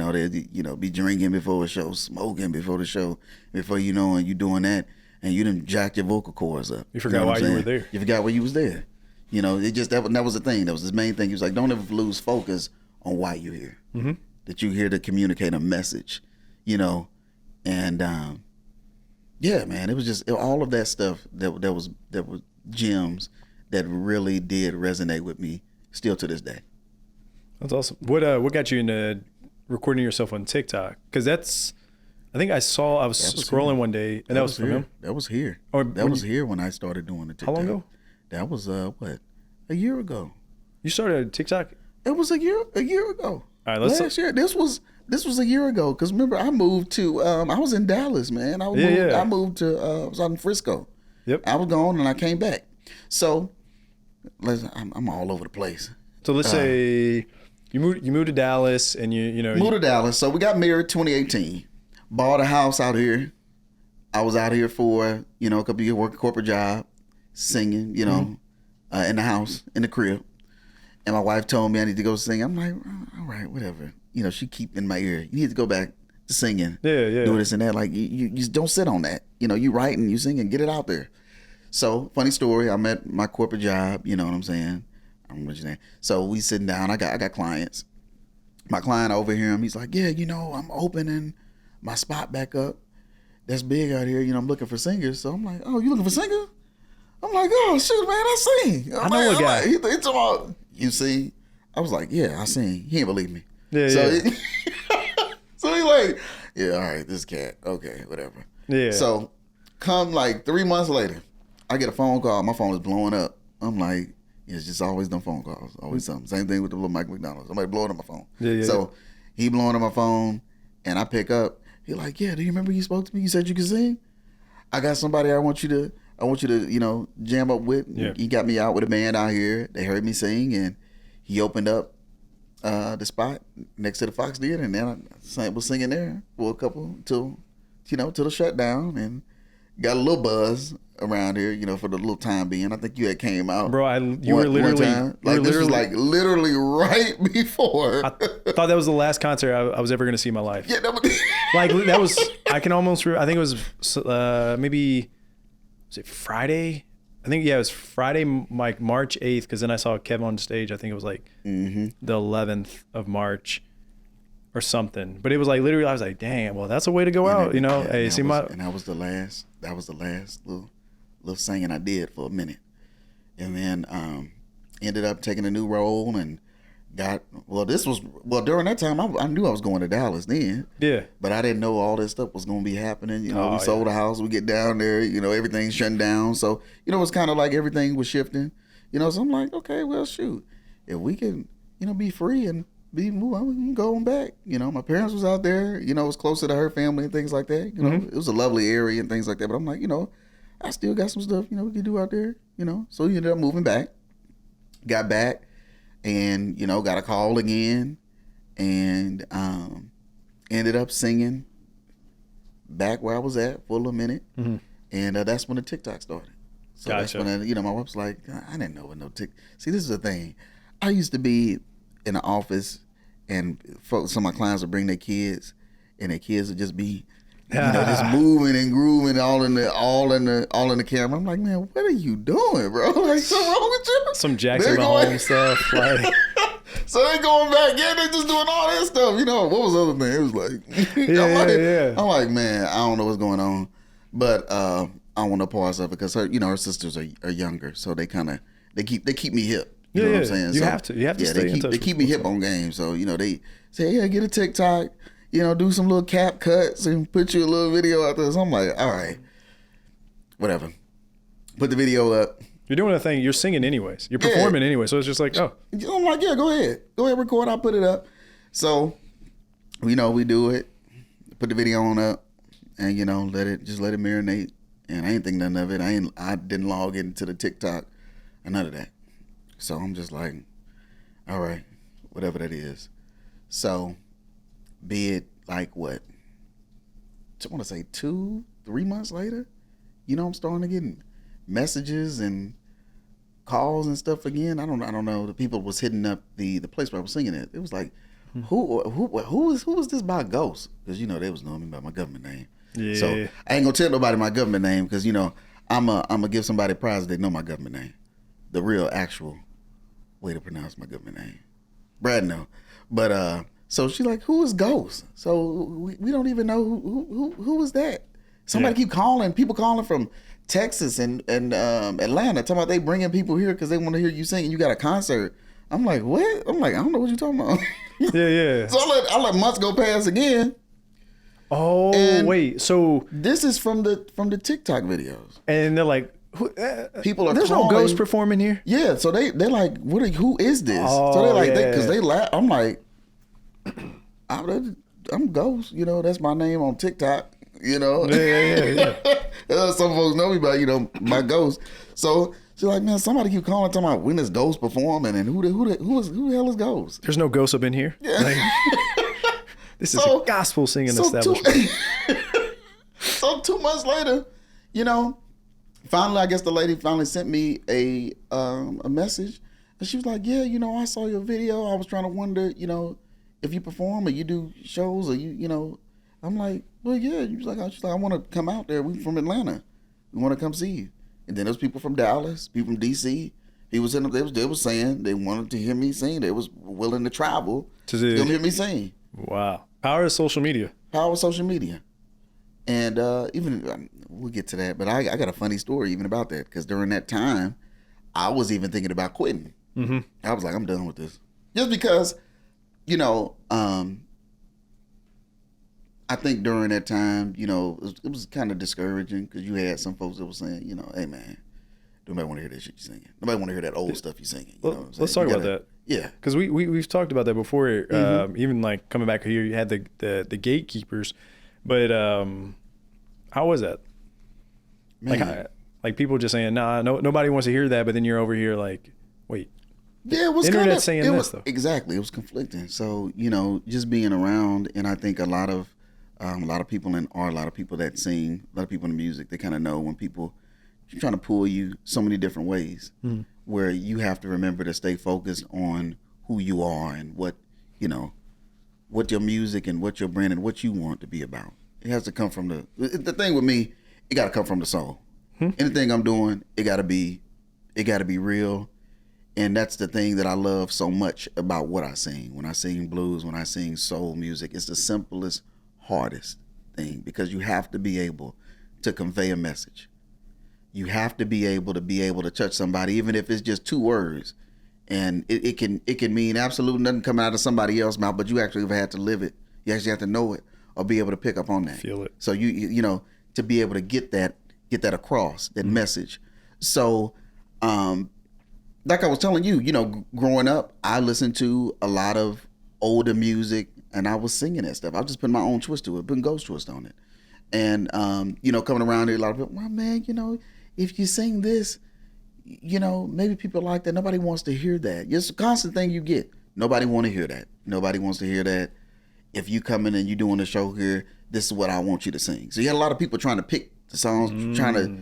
be drinking before a show, smoking before the show, before and you doing that, and you done jacked your vocal cords up. You forgot why you were there. You forgot why you was there. It just that was the thing. That was his main thing. He was like, don't ever lose focus on why you're here. Mm-hmm. That you're here to communicate a message, and yeah, man, it was just all of that stuff that was gems that really did resonate with me still to this day. That's awesome. What got you into recording yourself on TikTok? Because I think I was scrolling one day and that was from him. That was here. Here when I started doing the TikTok. How long ago? That was a year ago. You started TikTok? It was a year ago. All right, last year. This was a year ago because remember I moved to I was in Dallas, man. I moved to I was out in Frisco. Yep. I was gone and I came back. So I'm all over the place. So let's say you moved to Dallas and moved to Dallas. So we got married 2018. Bought a house out here. I was out here for a couple of years, working a corporate job, singing, in the house, in the crib. And my wife told me I need to go sing. I'm like, all right, whatever. She keep in my ear. You need to go back to singing. Yeah. Do this and that. Like you just don't sit on that. You write and you sing and get it out there. So funny story. I'm at my corporate job. You know what I'm saying? I don't know what you're saying. So we sitting down. I got clients. My client over here, he's like, yeah, I'm opening my spot back up. That's big out here. I'm looking for singers. So I'm like, oh, you looking for singers? I'm like, oh, shoot, man, I sing. I know a guy. He talking about, you sing? I was like, yeah, I sing. He didn't believe me. Yeah, so yeah. So he like, yeah, all right, this cat. Okay, whatever. Yeah. So come like 3 months later, I get a phone call. My phone is blowing up. I'm like, it's just always them phone calls. Always something. Same thing with the little Mike McDonald. Somebody blowing up my phone. Yeah. So he blowing up my phone, and I pick up. He like, yeah, do you remember you spoke to me? You said you could sing? I got somebody I want you to jam up with. Yeah. He got me out with a band out here. They heard me sing, and he opened up the spot next to the Fox Theater, and then I was singing there for a couple till the shutdown, and got a little buzz around here, for the little time being. I think you had came out. Bro, you were literally this was like literally right before. I thought that was the last concert I was ever going to see in my life. Yeah, that was I can almost, I think it was maybe, was it Friday? I think, it was Friday, like March 8th, because then I saw Kev on stage. I think it was like the 11th of March or something. But it was like literally, I was like, dang, well, that's a way to go out, and that was the last little singing I did for a minute. And then ended up taking a new role and during that time I knew I was going to Dallas then. Yeah. But I didn't know all this stuff was going to be happening. We sold a house, we get down there, everything's shutting down. So, it's kind of like everything was shifting. So I'm like, okay, well, shoot. if we can, be free and we can go on back. My parents was out there, it was closer to her family and things like that. It was a lovely area and things like that. But I'm like, I still got some stuff, we can do out there, So we ended up moving back, got back, and, got a call again, and ended up singing back where I was at for a little minute. And that's when the TikTok started. So Gotcha. That's when, my wife's like, I didn't know what no TikTok. See, this is the thing. I used to be in the office, and some of my clients would bring their kids, and their kids would just be, just moving and grooving all in the camera. I'm like, man, what are you doing, bro? Like, something wrong with you? Some Jackson Mahomes stuff. Like. So they going back, they just doing all that stuff. What was the other thing? It was like, I'm like, man, I don't know what's going on, but I want no parts of it because her sisters are younger, so they keep me hip. You know what I'm saying? You have to stay in touch. They keep me hip on games. So, they say, yeah, get a TikTok, do some little cap cuts and put you a little video out there. So I'm like, all right, whatever. Put the video up. You're doing a thing. You're singing anyways. You're performing anyway. So it's just like, oh. I'm like, yeah, go ahead. Go ahead, record. I'll put it up. So, we do it. Put the video on up and, let it marinate. And I ain't think nothing of it. I didn't log into the TikTok or none of that. So I'm just like, all right, whatever that is. So be it like what? I want to say 2-3 months later, I'm starting to get messages and calls and stuff again. I don't know. The people was hitting up the place where I was singing it. It was like, who was this by Ghost? Because they was knowing me by my government name. Yeah. So I ain't gonna tell nobody my government name because I'm gonna give somebody a prize if they know my government name, the real actual way to pronounce my government name. Brad know, but so she's like, who is Ghost? So we don't even know who was that. Somebody keep calling, people calling from Texas and Atlanta, talking about they bringing people here because they want to hear you sing and you got a concert. I'm like, what? I'm like, I don't know what you're talking about. Yeah. So I let months go past again. Oh, and wait. So this is from the TikTok videos. And they're like, people are there's calling, no Ghost performing here. Yeah, so they're like, who is this? Oh, so they're like, because they laugh. I'm like, I'm Ghost. That's my name on TikTok. Yeah. Some folks know me by my Ghost. So she's like, man, somebody keep calling talking about when is Ghost performing and who the hell is Ghost? There's no Ghost up in here. Yeah. Like, this is a gospel singing establishment. So 2 months later, finally, I guess the lady finally sent me a message, and she was like, yeah, I saw your video. I was trying to wonder, if you perform or you do shows or you. I'm like, well, yeah. She's like, I want to come out there. We from Atlanta. We want to come see you. And then there's people from Dallas, people from DC. They was saying they wanted to hear me sing. They was willing to travel to hear me sing. Wow. Power of social media. And even we'll get to that, but I got a funny story even about that because during that time, I was even thinking about quitting. Mm-hmm. I was like, I'm done with this, just because, I think during that time, it was kind of discouraging because you had some folks that were saying, hey man, nobody want to hear that shit you singing. Nobody want to hear that old stuff you singing. Let's talk about that. Yeah, because we've talked about that before. Even like coming back here, you had the gatekeepers, but how was that? Man. Like people just saying, nah, nobody wants to hear that, but then you're over here like, wait. Yeah, it was internet kinda, saying it this was, though. Exactly, it was conflicting. So just being around, and I think a lot of people in art, a lot of people that sing, a lot of people in music, they kind of know when people are trying to pull you so many different ways, where you have to remember to stay focused on who you are and what your music and what your brand and what you want to be about. It has to come from the thing with me. It got to come from the soul. Anything I'm doing, it got to be real. And that's the thing that I love so much about what I sing. When I sing blues, when I sing soul music, it's the simplest, hardest thing because you have to be able to convey a message. You have to be able to touch somebody, even if it's just 2 words. And it can mean absolutely nothing coming out of somebody else's mouth, but you actually have had to live it. You actually have to know it or be able to pick up on that. Feel it. So you to be able to get that across, that message. So like I was telling you, growing up, I listened to a lot of older music, and I was singing that stuff. I was just putting my own twist to it, putting ghost twist on it. And, coming around here, a lot of people, well, man, if you sing this, maybe people like that. Nobody wants to hear that. It's a constant thing you get. Nobody want to hear that. Nobody wants to hear that. If you come in and you doing a show here, this is what I want you to sing. So you had a lot of people trying to pick the songs, trying to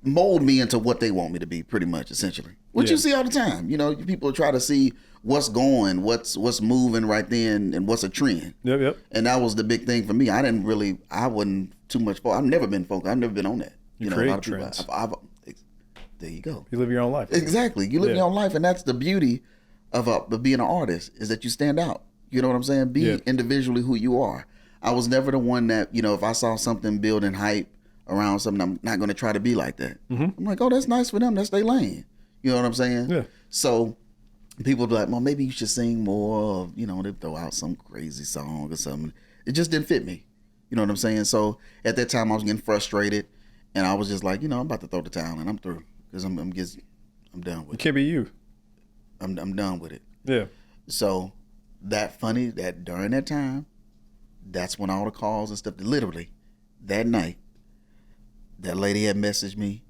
mold me into what they want me to be, pretty much, essentially. Which you see all the time. People try to see what's going, what's moving right then, and what's a trend. Yep. And that was the big thing for me. I wasn't too much folk. I've never been folk. I've never been on that. You a create lot of people, trends. there you go. You live your own life. Exactly. You live your own life, and that's the beauty of being an artist, is that you stand out. You know what I'm saying? Be individually who you are. I was never the one that, if I saw something building hype around something, I'm not going to try to be like that. I'm like, oh, that's nice for them. That's their lane. You know what I'm saying? Yeah. So people be like, well, maybe you should sing more of, they throw out some crazy song or something. It just didn't fit me. You know what I'm saying? So at that time I was getting frustrated, and I was just like, I'm about to throw the towel in. I'm through, because I'm done with it. It can't be you. I'm done with it. Yeah. So that during that time, that's when all the calls and stuff, literally that night, that lady had messaged me.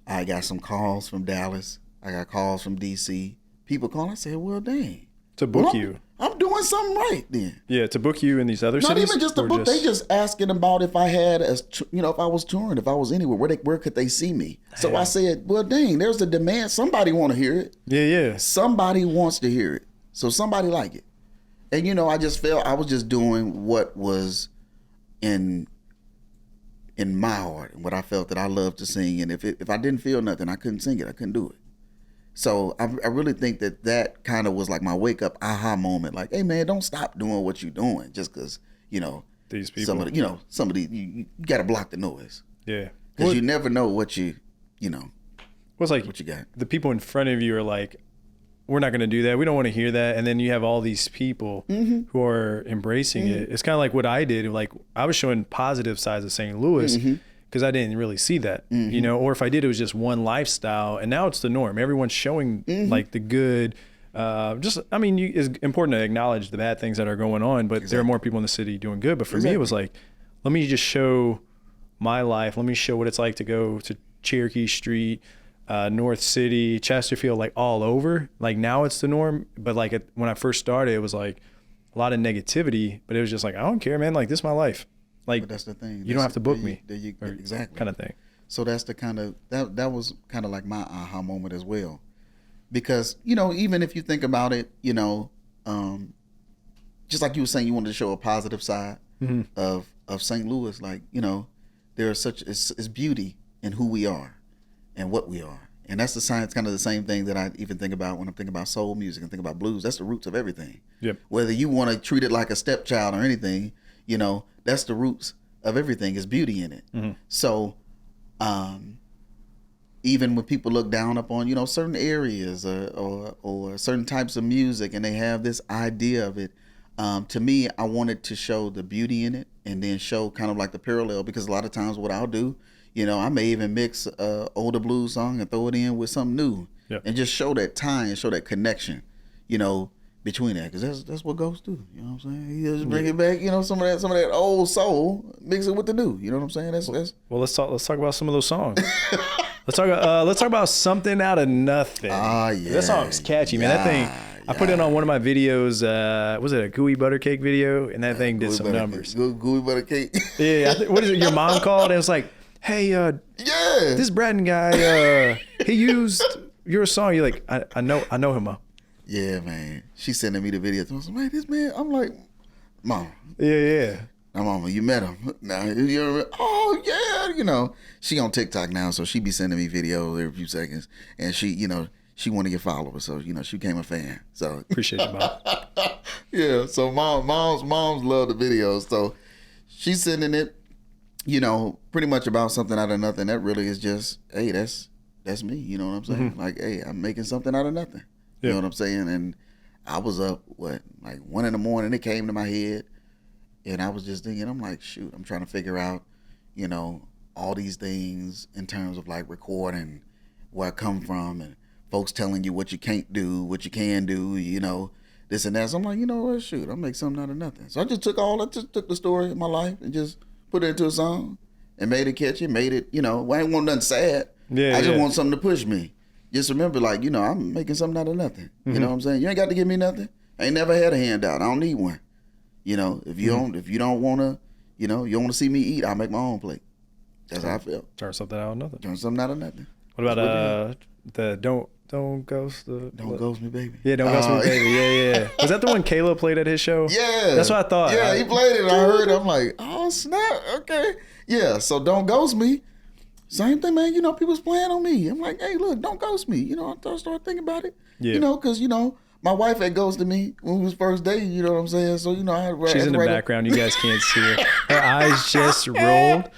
I got some calls from Dallas. I got calls from DC. People calling. I said, well, dang. To book you. I'm doing something right then. Yeah, to book you in these other cities. Not even just to book. They just asking about if I had, if I was touring, if I was anywhere, where could they see me? So I said, well, dang, there's a demand. Somebody want to hear it. Yeah. Somebody wants to hear it. So somebody like it. And, I just felt I was just doing what was in my heart and what I felt that I loved to sing. And if I didn't feel nothing, I couldn't sing it. I couldn't do it. So I really think that kind of was like my wake up aha moment. Like, hey man, don't stop doing what you're doing just because, these people, you got to block the noise. Yeah. Because you never know what what you got. The people in front of you are like, we're not going to do that. We don't want to hear that. And then you have all these people who are embracing it. It's kind of like what I did. Like, I was showing positive sides of St. Louis because I didn't really see that, or if I did, it was just one lifestyle. And now it's the norm. Everyone's showing like the good. It's important to acknowledge the bad things that are going on, but there are more people in the city doing good. But for me, it was like, let me just show my life. Let me show what it's like to go to Cherokee Street, North City, Chesterfield, like all over. Like now it's the norm, but like when I first started, it was like a lot of negativity, but it was just like, I don't care, man. Like this is my life. Like, but that's the thing. You don't have to book me. Exactly. Kind of thing. So that's the kind of, that was kind of like my aha moment as well. Because, even if you think about it, just like you were saying, you wanted to show a positive side of St. Louis. Like, there's it's beauty in who we are and what we are. And that's kind of the same thing that I even think about when I'm thinking about soul music and think about blues. That's the roots of everything. Yep. Whether you want to treat it like a stepchild or anything, that's the roots of everything, is beauty in it. So even when people look down upon, certain areas or certain types of music, and they have this idea of it, to me, I wanted to show the beauty in it and then show kind of like the parallel, because a lot of times what I'll do, I may even mix an older blues song and throw it in with something new and just show that tie and show that connection, between that, because that's what ghosts do. You know what I'm saying? He just bring it back, some of that old soul, mix it with the new. You know what I'm saying? That's well. Let's talk about some of those songs. Let's talk about Something Out of Nothing. Ah, yeah. That song's catchy, man. That thing, I put it on one of my videos. Was it a gooey butter cake video? And that thing did some numbers. Gooey butter cake. Yeah. What is it? Your mom called and it was like, hey, this Braden guy, he used your song. You're like, I know him, Mom. Yeah, man. She's sending me the video. I was like, man, this man. I'm like, Mom. Yeah. My mama, you met him. Now, oh yeah, she on TikTok now, so she be sending me videos every few seconds, and she want to get followers, so she became a fan. So appreciate you, Mom. Yeah, so moms love the videos, so she's sending it, pretty much about Something Out of Nothing. That really is just, hey, that's me. You know what I'm saying? Like, hey, I'm making something out of nothing. You know what I'm saying? And I was up like 1 a.m. It came to my head. And I was just thinking, I'm like, shoot, I'm trying to figure out, all these things in terms of like recording, where I come from and folks telling you what you can't do, what you can do, you know, this and that. So I'm like, you know what, shoot, I'll make something out of nothing. So I just took the story of my life and just put it into a song and made it catchy, made it, you know, I ain't want nothing sad. I just want something to push me. Just remember, like, you know, I'm making something out of nothing. You know what I'm saying? You ain't got to give me nothing. I ain't never had a handout. I don't need one. You know, if you don't want to, you know, you don't want to see me eat, I'll make my own plate. That's how I feel. Turn something out of nothing. Turn something out of nothing. What about the don't ghost me, baby. Yeah, don't ghost me, baby. Yeah. Was that the one Caleb played at his show? Yeah, that's what I thought. Yeah, he played it. I heard it. I'm like, oh snap, okay. Yeah, so don't ghost me. Same thing, man. You know, people's playing on me. I'm like, hey, look, don't ghost me. You know, I started thinking about it. Yeah. You know, because you know, my wife had ghosted me when we was first dating. You know what I'm saying? So you know, she's in the background. You guys can't see her. Her eyes just rolled.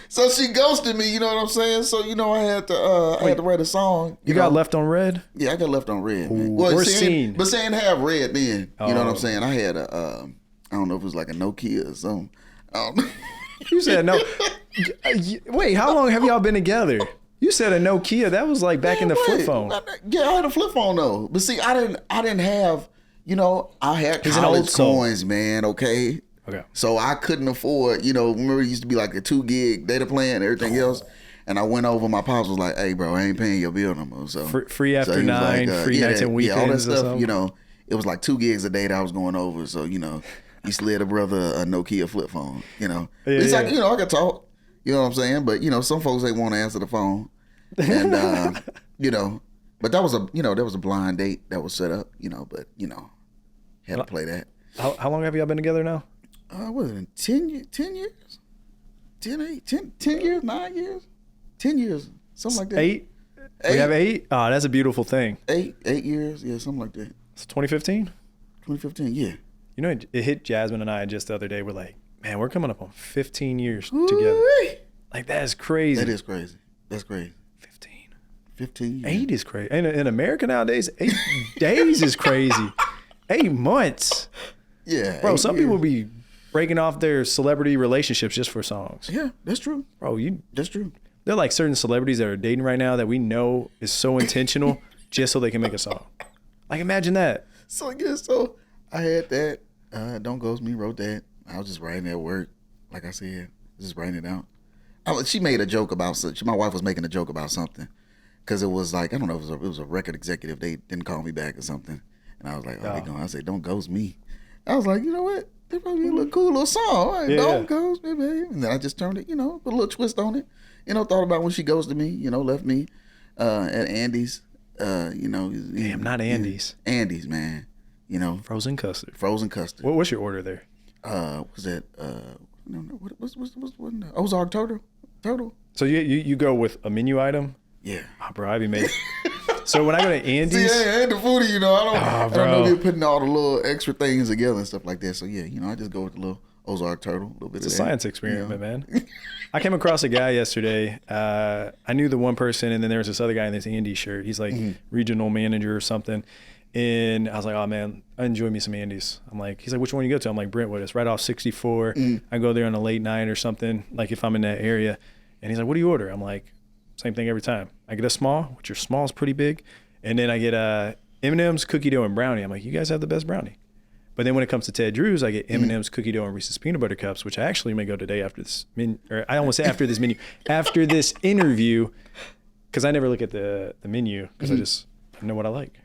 So she ghosted me, you know what I'm saying? So you know I had to write a song. You got left on red? Yeah, I got left on red, man. Well, or seen. But saying have red then. You know what I'm saying? I had I don't know if it was like a Nokia or something. I don't know. You said no. Wait, how long have y'all been together? You said a Nokia. That was like back in the flip phone. Yeah, I had a flip phone though. But see, I didn't have, you know, I had college coins, man, okay? Okay. So I couldn't afford, you know, remember it used to be like a 2 gig data plan and everything else. And I went over, my pops was like, hey, bro, I ain't paying your bill no more. So free after 9, like, free nights and weekends. Yeah, all that stuff, you know, it was like 2 gigs a day that I was going over. So, you know, he slid a brother a Nokia flip phone, you know. It's like, you know, I could talk, you know what I'm saying? But, you know, some folks, they want to answer the phone. And, you know, but that was a blind date that was set up, you know, but, you know, had to play that. How long have y'all been together now? What is it, 10 years? 10 years, 9 years? 10 years, something like that. 8? We have 8? Oh, that's a beautiful thing. 8 years, yeah, something like that. It's 2015? 2015, yeah. You know, it hit Jasmine and I just the other day. We're like, man, we're coming up on 15 years together. Like, that is crazy. That is crazy. That's crazy. 15 years. 8 is crazy. In America nowadays, 8 days is crazy. 8 months. Yeah. Bro, some people be breaking off their celebrity relationships just for songs. Yeah, that's true. Bro, that's true. There are like certain celebrities that are dating right now that we know is so intentional just so they can make a song. Like, imagine that. So, yeah, so I had that. Don't Ghost Me, wrote that. I was just writing at work. Like I said, just writing it out. She made a joke about something. My wife was making a joke about something. Because it was like, I don't know, it was a record executive. They didn't call me back or something. And I was like, they going? I said, don't ghost me. I was like, you know what? That probably be a cool little song. Like, don't ghost me, baby. And then I just turned it, you know, put a little twist on it. You know, thought about when she ghosted me, you know, left me at Andy's. You know. Damn, not Andy's. Andy's, man. You know. Frozen custard. What's your order there? Was that, no, what's Ozark Turtle? So you go with a menu item? Yeah. Oh, bro, I be making. So when I go to Andy's, see, I ain't the foodie, you know. I don't know if you're putting all the little extra things together and stuff like that. So yeah, you know, I just go with the little Ozark Turtle, a little bit. It's of a science experiment, man. I came across a guy yesterday. I knew the one person, and then there was this other guy in this Andy shirt. He's like regional manager or something. And I was like, oh man, I enjoy me some Andy's. I'm like, he's like, which one you go to? I'm like, Brentwood. It's right off 64. I go there on a late night or something, like if I'm in that area. And he's like, what do you order? I'm like, same thing every time. I get a small, which your small is pretty big. And then I get M&M's, cookie dough, and brownie. I'm like, you guys have the best brownie. But then when it comes to Ted Drew's, I get M&M's, cookie dough, and Reese's peanut butter cups, which I actually may go today after this I almost say after this menu, after this interview, because I never look at the menu because I just know what I like.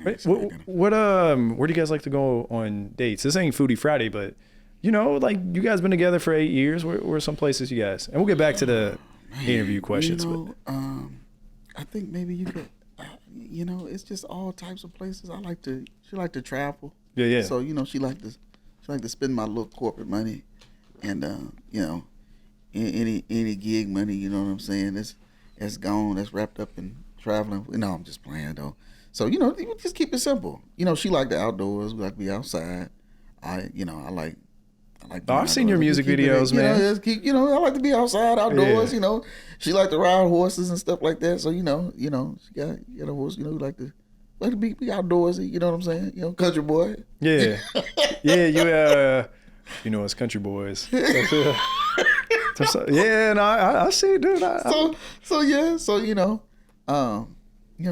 Right? Where do you guys like to go on dates? This ain't Foodie Friday, but you know, like you guys been together for 8 years. Where are some places you guys? And we'll get back to the interview questions. You know, I think maybe you could. You know, it's just all types of places. She like to travel. Yeah. So you know, she like to spend my little corporate money, and you know, any gig money. You know what I'm saying? It's gone. That's wrapped up in traveling. No, I'm just playing though. So you know, just keep it simple. You know, she like the outdoors. We like to be outside. I like. I've seen your music videos, man. I like to be outside, outdoors. Yeah. You know, she like to ride horses and stuff like that. So you know, she got a horse. You know, like to be outdoorsy. You know what I'm saying? You know, country boy. Yeah, yeah. You know, us country boys. Yeah, no, I see, dude. So you know,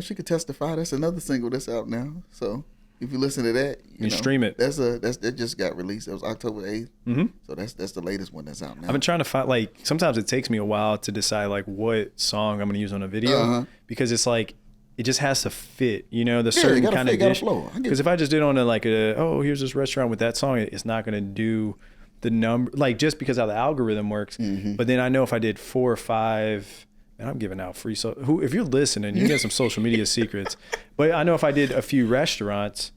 she could testify. That's another single that's out now. So if you listen to that, you know, stream it. That just got released. It was October 8th. Mm-hmm. So that's the latest one that's out now. I've been trying to find, like, sometimes it takes me a while to decide like what song I'm gonna use on a video because it's like it just has to fit, you know, the certain kind of dish. Because if I just did on a like here's this restaurant with that song, it's not gonna do the number, like, just because how the algorithm works. But then I know if I did 4 or 5. And I'm giving out free. So if you're listening, you get some social media secrets. But I know if I did a few restaurants,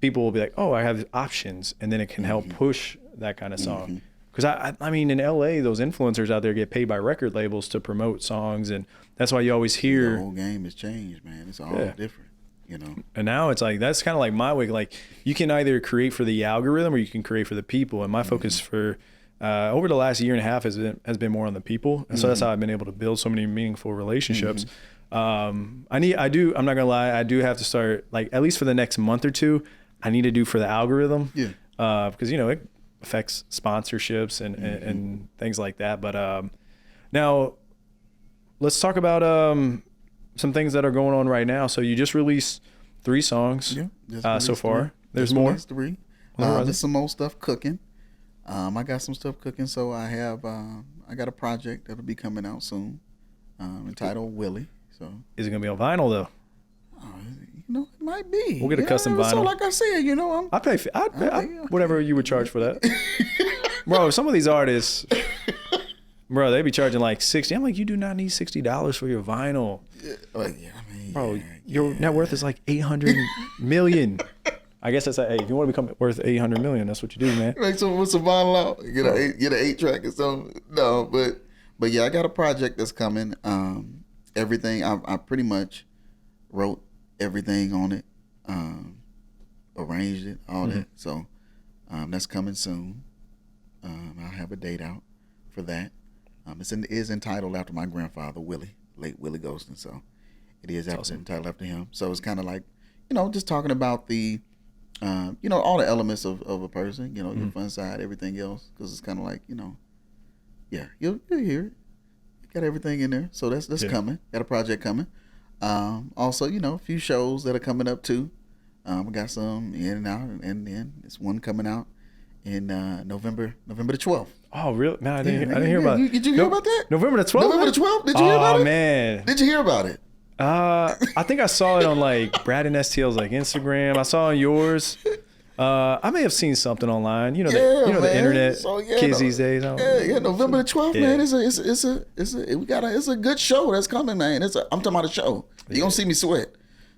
people will be like, oh, I have options. And then it can help push that kind of song. Because I mean, in LA, those influencers out there get paid by record labels to promote songs. And that's why you always hear. The whole game has changed, man. It's all different, you know. And now it's like, that's kind of like my way. Like, you can either create for the algorithm or you can create for the people. And my focus for over the last year and a half has been more on the people, and so that's how I've been able to build so many meaningful relationships. I'm not gonna lie, I do have to start, like, at least for the next month or two, I need to do for the algorithm, because you know it affects sponsorships and things like that. But now let's talk about some things that are going on right now. So you just released 3 songs so far. 3. There's more. 3. There's some more stuff cooking. I got some stuff cooking, so I got a project that'll be coming out soon, entitled Willie. So is it gonna be on vinyl though? You know, it might be. We'll get a custom vinyl. So like I said, you know, I pay whatever you would charge for that, bro. Some of these artists, bro, they be charging like $60. I'm like, you do not need $60 for your vinyl. Bro, your net worth is like 800 million. I guess that's hey, if you want to become worth 800 million, that's what you do, man. Like, so what's a vinyl out? Get an 8-track or something. No, but yeah, I got a project that's coming. Everything I pretty much wrote everything on it, arranged it, all that. So that's coming soon. I'll have a date out for that. It is entitled after my grandfather, Willie, late Willie GhostGhoston. So it is entitled after him. So it's kind of like, you know, just talking about the you know, all the elements of a person, you know, your fun side, everything else, because it's kind of like, you know, you'll hear it. Got everything in there, so that's coming. Got a project coming. Also, you know, a few shows that are coming up too. We got some in and out, and then it's one coming out in November the 12th. Oh, really? Man, I didn't hear about it. Did you hear about that? November the 12th? November the 12th? Did you hear about it? Oh, man. Did you hear about it? I think I saw it on like Braden and STL's like Instagram. I saw on yours. I may have seen something online. You know, the internet kids these days. November the 12th, man. It's a good show that's coming, man. I'm talking about a show. You're gonna see me sweat.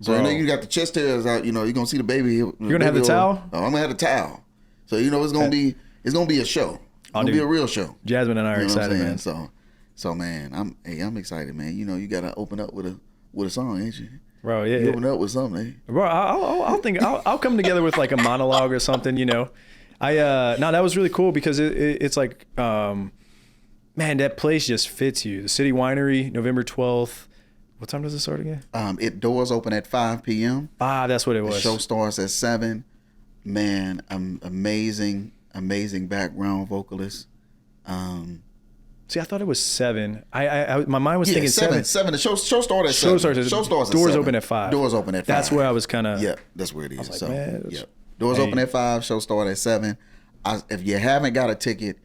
So you know you got the chest hairs out. You know you're gonna see the baby. You're gonna have the towel. Oh, I'm gonna have the towel. So you know it's gonna be a show. It's gonna be a real show. Jasmine and I are excited, man. So man, I'm excited, man. You know you gotta open up with a song, ain't you? Bro, yeah. You open up with something, eh? Bro, I'll come together with like a monologue or something, you know. That was really cool because it's like, man, that place just fits you. The City Winery, November 12th. What time does it start again? Doors open at 5 p.m. That's what it was. The show starts at 7. Man, amazing background vocalist. See, I thought it was 7. My mind was thinking 7. 7. The show started at 7. Show starts at doors 7. open at 5. Doors open at 5. That's where I was kind of. Yeah, that's where it is. I was like, man, doors open at 5. Show start at 7. If you haven't got a ticket,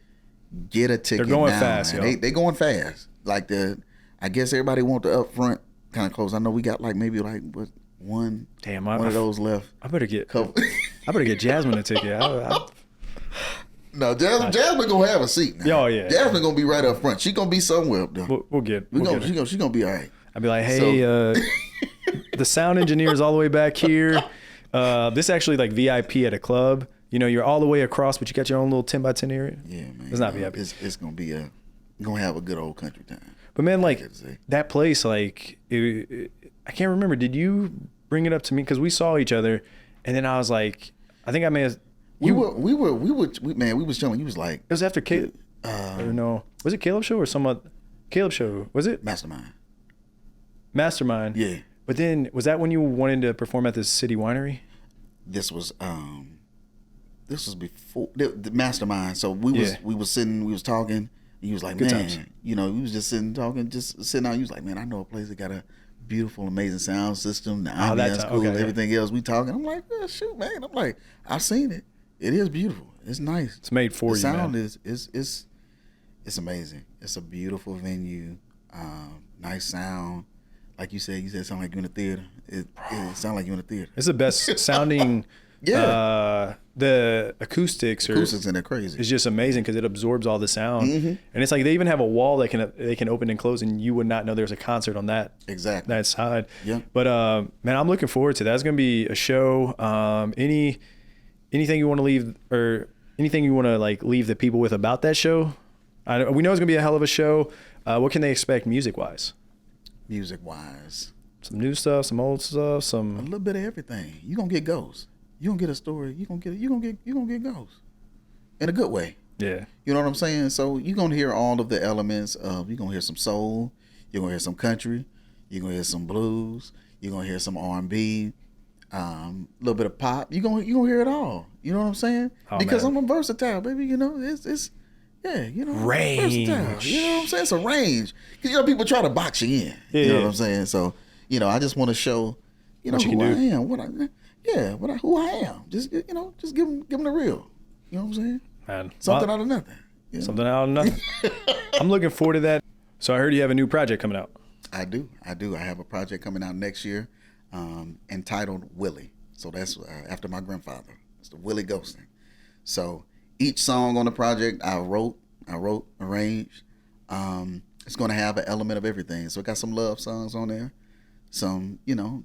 get a ticket. They're going now, fast, man. They going fast. Like I guess everybody want the upfront kind of close. I know we got like maybe like one of those left. I better get Jasmine a ticket. No, Jasmine gonna have a seat now. Oh yeah, Jasmine gonna be right up front. She gonna be somewhere up there. She gonna be all right. I'd be like, hey, the sound engineer is all the way back here. This actually like VIP at a club. You know, you're all the way across, but you got your own little 10x10 area. Yeah, man. It's not VIP. It's gonna be gonna have a good old country time. But man, like that place, like I can't remember. Did you bring it up to me? Because we saw each other, and then I was like, I think I may have. We was chilling. You was like, it was after Caleb. No, was it Caleb show or some other Caleb show? Was it Mastermind? Yeah. But then was that when you wanted to perform at the City Winery? This was before the Mastermind. So we was sitting, we was talking. And he was like, good man, times. You know, we was just sitting talking, just sitting out. He was like, man, I know a place that got a beautiful, amazing sound system, the ambience cool, everything else. We talking. I'm like, oh, shoot, man. I'm like, I've seen it. It is beautiful. It's nice. It's made for you. The sound man. It's amazing. It's a beautiful venue. Nice sound. Like you said it sound like you're in a theater. It sound like you're in a theater. It's the best sounding. Yeah. The acoustics in there crazy. It's just amazing because it absorbs all the sound. And it's like they even have a wall that they can open and close, and you would not know there's a concert on that side. Yeah. But man, I'm looking forward to that. It's gonna be a show. Anything you want to leave, or anything you want to like leave the people with about that show? We know it's gonna be a hell of a show. What can they expect music wise? Some new stuff, some old stuff, a little bit of everything. You gonna get ghosts. You gonna get a story. You gonna get ghosts, in a good way. Yeah. You know what I'm saying? So you gonna hear all of the elements of. You gonna hear some soul. You're gonna hear some country. You're gonna hear some blues. You're gonna hear some R&B. A little bit of pop. You gonna hear it all. You know what I'm saying? Because I'm a versatile, baby. You know, it's range. Versatile. You know what I'm saying? It's a range. Because people try to box you in. Yeah, you know what I'm saying? So I just want to show who I am. Who I am. Just give them the real. You know what I'm saying? Man, something out of nothing. You know? Something out of nothing. I'm looking forward to that. So I heard you have a new project coming out. I do. I have a project coming out next year, entitled Willie. So that's after my grandfather. It's the Willie Ghoston. So each song on the project I wrote, arranged. It's going to have an element of everything. So it got some love songs on there, some,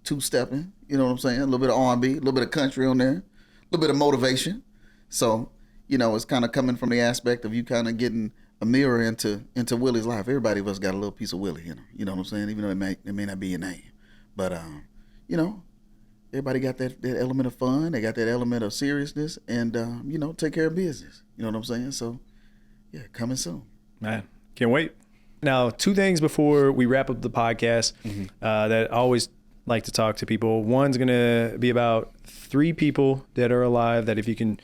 two-stepping, you know what I'm saying? A little bit of R&B, a little bit of country on there, a little bit of motivation. So, it's kind of coming from the aspect of you kind of getting a mirror into Willie's life. Everybody of us got a little piece of Willie, you know what I'm saying? Even though it may not be your name. But, everybody got that element of fun. They got that element of seriousness and, take care of business. You know what I'm saying? So, yeah, coming soon. Man, can't wait. Now, two things before we wrap up the podcast that I always like to talk to people. One's going to be about 3 people that are alive that if you can,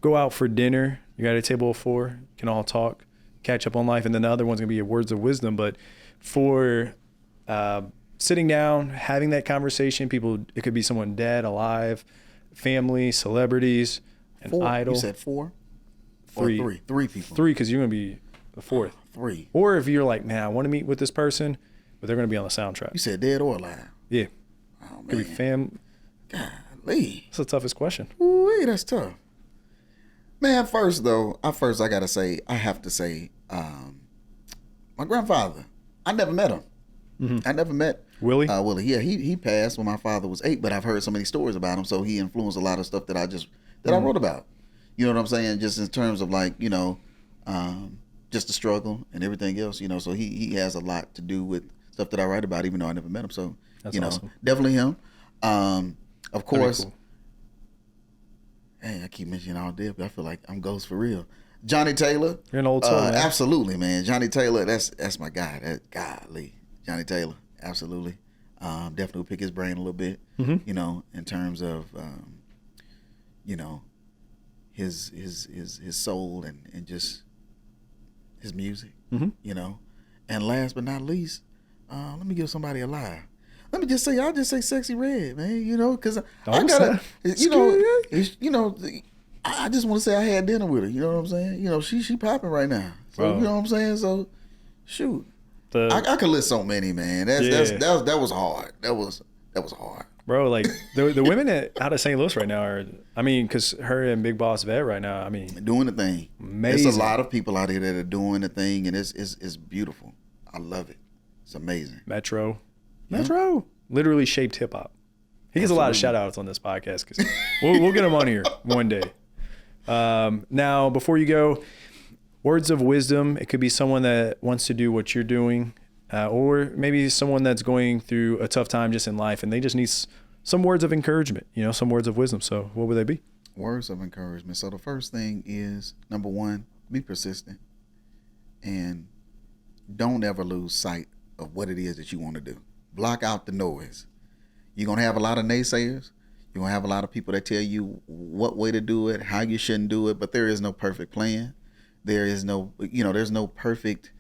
go out for dinner, you got a table of 4, you can all talk, catch up on life. And then the other one's going to be your words of wisdom. But for sitting down, having that conversation, people, it could be someone dead, alive, family, celebrities, an idol. You said 4? 3. Or 3? 3 people. 3 because you're going to be the 4th. 3. Or if you're like, man, I want to meet with this person, but they're going to be on the soundtrack. You said dead or alive? Yeah. Oh, man. Could be fam. Golly. That's the toughest question. Ooh, that's tough. Man, first I got to say, I have to say, my grandfather, I never met him. I never met Willie. Willie. Yeah, he passed when my father was 8, but I've heard so many stories about him, so he influenced a lot of stuff that I wrote about. You know what I'm saying? Just in terms of like, just the struggle and everything else, so he has a lot to do with stuff that I write about, even though I never met him. So, that's awesome. Definitely him. Of course, cool. Hey, I keep mentioning all day, but I feel like I'm Ghost for real. Johnny Taylor. You're an old soul, man. Absolutely, man. Johnny Taylor, that's my guy. Golly. Johnny Taylor, absolutely. Definitely pick his brain a little bit, in terms of, his soul and just his music, And last but not least, let me give somebody a lie. Let me just say, I'll just say Sexy Red, man, because I gotta, I just want to say I had dinner with her, you know what I'm saying? She popping right now. So, you know what I'm saying? So, shoot. I could list so many, man. That was hard. That was hard. Bro, like the women out of St. Louis right now are, because her and Big Boss Vet right now, doing the thing. Amazing. There's a lot of people out here that are doing the thing, and it's beautiful. I love it. It's amazing. Metro, literally shaped hip hop. He gets a lot of shout outs on this podcast because we'll get him on here one day. Now, before you go, words of wisdom. It could be someone that wants to do what you're doing. Or maybe someone that's going through a tough time just in life and they just need some words of encouragement, some words of wisdom. So what would they be? Words of encouragement. So the first thing is, number 1, be persistent and don't ever lose sight of what it is that you want to do. Block out the noise. You're going to have a lot of naysayers. You're going to have a lot of people that tell you what way to do it, how you shouldn't do it, but there is no perfect plan. There is no, there's no perfect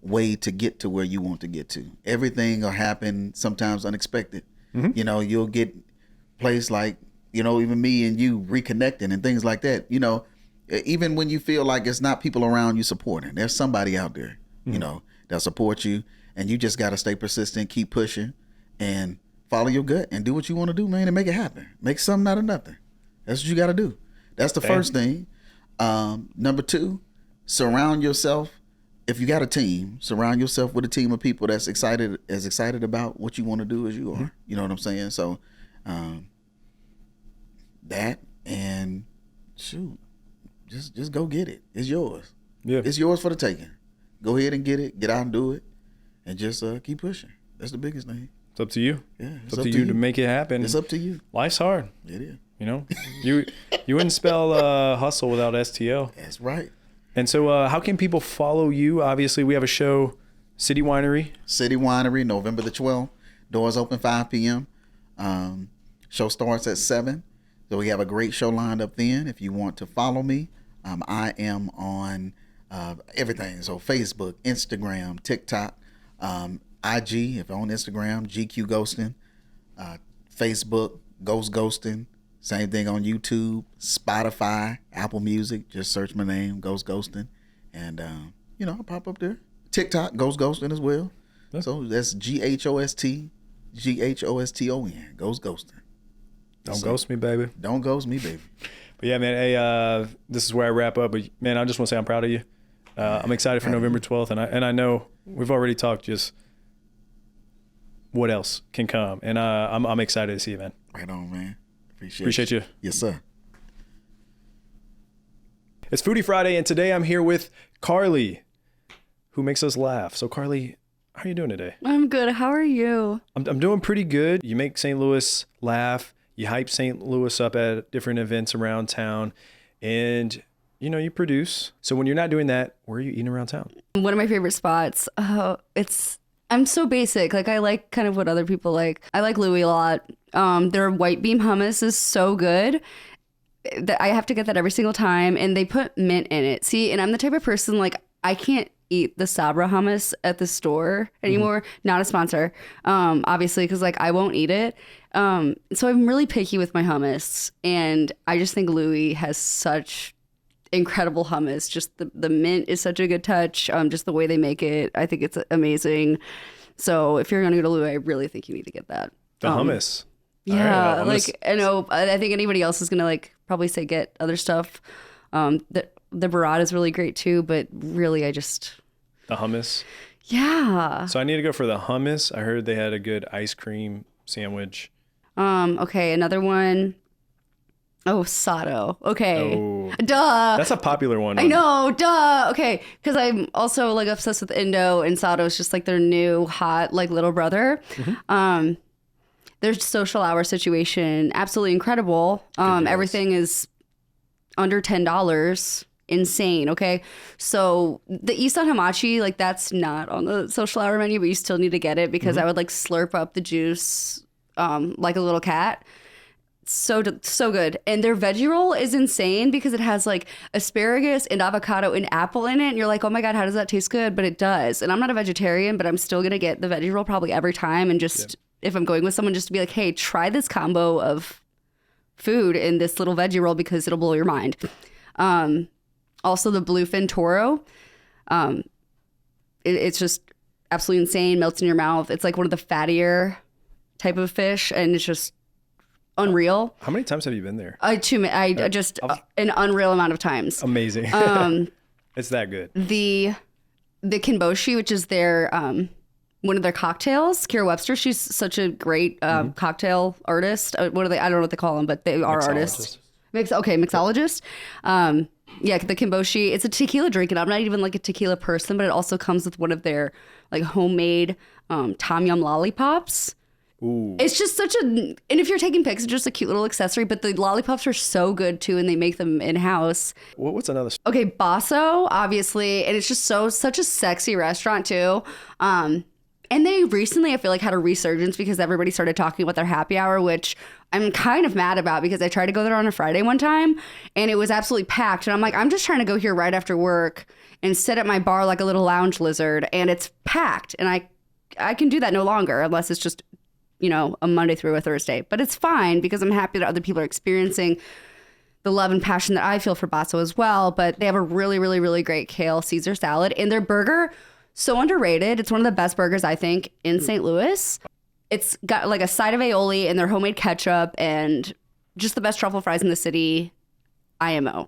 way to get to where you want to get to. Everything will happen sometimes unexpected. You know, you'll get place like, you know, even me and you reconnecting and things like that. You know, even when you feel like it's not people around you supporting, there's somebody out there, you know, that'll support you, and you just got to stay persistent, keep pushing, and follow your gut and do what you want to do, man, and make it happen. Make something out of nothing. That's what you got to do. That's the first thing. Number 2, surround yourself. If you got a team, surround yourself with a team of people that's as excited about what you want to do as you are. You know what I'm saying? So that, and shoot, just go get it. It's yours. Yeah. It's yours for the taking. Go ahead and get it. Get out and do it. And just keep pushing. That's the biggest thing. It's up to you. Yeah. It's up to you to make it happen. It's up to you. Life's hard. It is. You know? You wouldn't spell hustle without STL. That's right. And so how can people follow you? Obviously, we have a show, City Winery. City Winery, November the 12th. Doors open 5 p.m. Show starts at 7. So we have a great show lined up then. If you want to follow me, I am on everything. So Facebook, Instagram, TikTok, IG, if on Instagram, GQ Ghoston, Facebook, GhostGhoston. Same thing on YouTube, Spotify, Apple Music. Just search my name, GhostGhoston, and you know, I'll pop up there. TikTok, GhostGhoston as well. Yeah. So that's GhostGhoston, GhostGhoston. Don't ghost me, baby. Don't ghost me, baby. But yeah, man. Hey, this is where I wrap up. But man, I just want to say I'm proud of you. I'm excited for November 12th, and I know we've already talked just what else can come, and I'm excited to see it, man. Right on, man. Appreciate you. Yes, sir. It's Foodie Friday, and today I'm here with Carly, who makes us laugh. So, Carly, how are you doing today? I'm good. How are you? I'm doing pretty good. You make St. Louis laugh. You hype St. Louis up at different events around town, and you know, you produce. So when you're not doing that, where are you eating around town? One of my favorite spots. I'm so basic. Like, I like kind of what other people like. I like Louis a lot. Their white beam hummus is so good. I have to get that every single time, and they put mint in it. See, and I'm the type of person, like, I can't eat the Sabra hummus at the store anymore. Not a sponsor, obviously, because like I won't eat it. So I'm really picky with my hummus, and I just think Louis has such incredible hummus. Just the mint is such a good touch. Just the way they make it, I think it's amazing. So if you're gonna go to Louis, I really think you need to get that. The hummus. Yeah, right, like I know. I think anybody else is gonna like probably say get other stuff. The burrata is really great too, but really, the hummus. Yeah. So I need to go for the hummus. I heard they had a good ice cream sandwich. Okay, another one. Oh, Sato. Okay. Oh, duh. That's a popular one. I know. Duh. Okay. Because I'm also like obsessed with Indo, and Sato is just like their new hot like little brother. Mm-hmm. Their social hour situation, absolutely incredible. Everything is under $10. Insane. Okay. So the Isan Hamachi, like that's not on the social hour menu, but you still need to get it because I would like slurp up the juice like a little cat. So good. And their veggie roll is insane because it has like asparagus and avocado and apple in it. And you're like, oh my God, how does that taste good? But it does. And I'm not a vegetarian, but I'm still going to get the veggie roll probably every time. And just if I'm going with someone, just to be like, hey, try this combo of food in this little veggie roll because it'll blow your mind. Also the bluefin toro. It's just absolutely insane. Melts in your mouth. It's like one of the fattier type of fish. And it's just unreal. How many times have you been there? Just an unreal amount of times. Amazing. It's that good. The Kinboshi, which is their one of their cocktails. Kira Webster, she's such a great cocktail artist. What are they? I don't know what they call them, but they are artists. Mixologist. Yeah, the Kinboshi. It's a tequila drink, and I'm not even like a tequila person, but it also comes with one of their like homemade tom yum lollipops. Ooh. It's just and if you're taking pics, it's just a cute little accessory, but the lollipops are so good too, and they make them in-house. What's another? Okay, Basso, obviously, and it's just such a sexy restaurant too. And And they recently, I feel like, had a resurgence because everybody started talking about their happy hour, which I'm kind of mad about because I tried to go there on a Friday one time and it was absolutely packed. And I'm like, I'm just trying to go here right after work and sit at my bar like a little lounge lizard, and it's packed. And I can do that no longer unless it's just, you know, a Monday through a Thursday. But it's fine because I'm happy that other people are experiencing the love and passion that I feel for Basso as well. But they have a really, really, really great kale Caesar salad. And their burger, so underrated. It's one of the best burgers, I think, in St. Louis. It's got like a side of aioli and their homemade ketchup and just the best truffle fries in the city. IMO.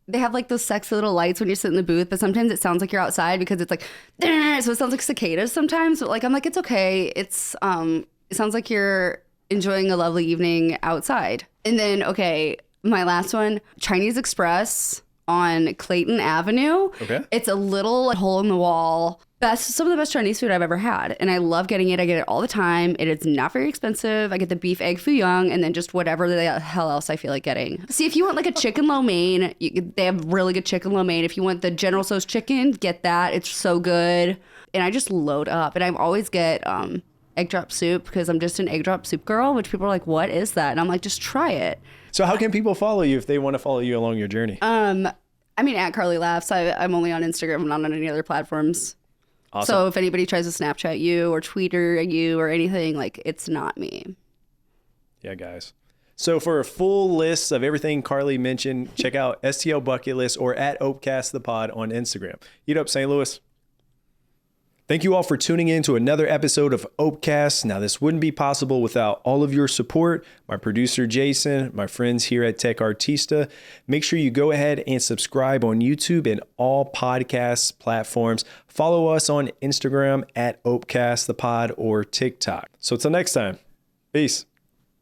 They have like those sexy little lights when you sit in the booth, but sometimes it sounds like you're outside because it's like, so it sounds like cicadas sometimes. But like, I'm like, it's okay. It sounds like you're enjoying a lovely evening outside. And then, okay, my last one, Chinese Express on Clayton Avenue. Okay. It's a little hole in the wall. Some of the best Chinese food I've ever had. And I love getting it. I get it all the time. It is not very expensive. I get the beef egg foo young and then just whatever the hell else I feel like getting. See, if you want like a chicken lo mein, they have really good chicken lo mein. If you want the General Tso's chicken, get that. It's so good. And I just load up. And I always get egg drop soup because I'm just an egg drop soup girl, which people are like, what is that? And I'm like, just try it. So how can people follow you if they want to follow you along your journey? I mean, at Carly Laughs. I'm only on Instagram. I'm not on any other platforms. Awesome. So if anybody tries to Snapchat you or Twitter you or anything, like, it's not me. Yeah, guys. So for a full list of everything Carly mentioned, check out STL Bucket List or at Opecast the Pod on Instagram. Eat up, St. Louis. Thank you all for tuning in to another episode of Opecast. Now, this wouldn't be possible without all of your support. My producer, Jason, my friends here at Tech Artista. Make sure you go ahead and subscribe on YouTube and all podcast platforms. Follow us on Instagram at Opecast the Pod or TikTok. So until next time, peace.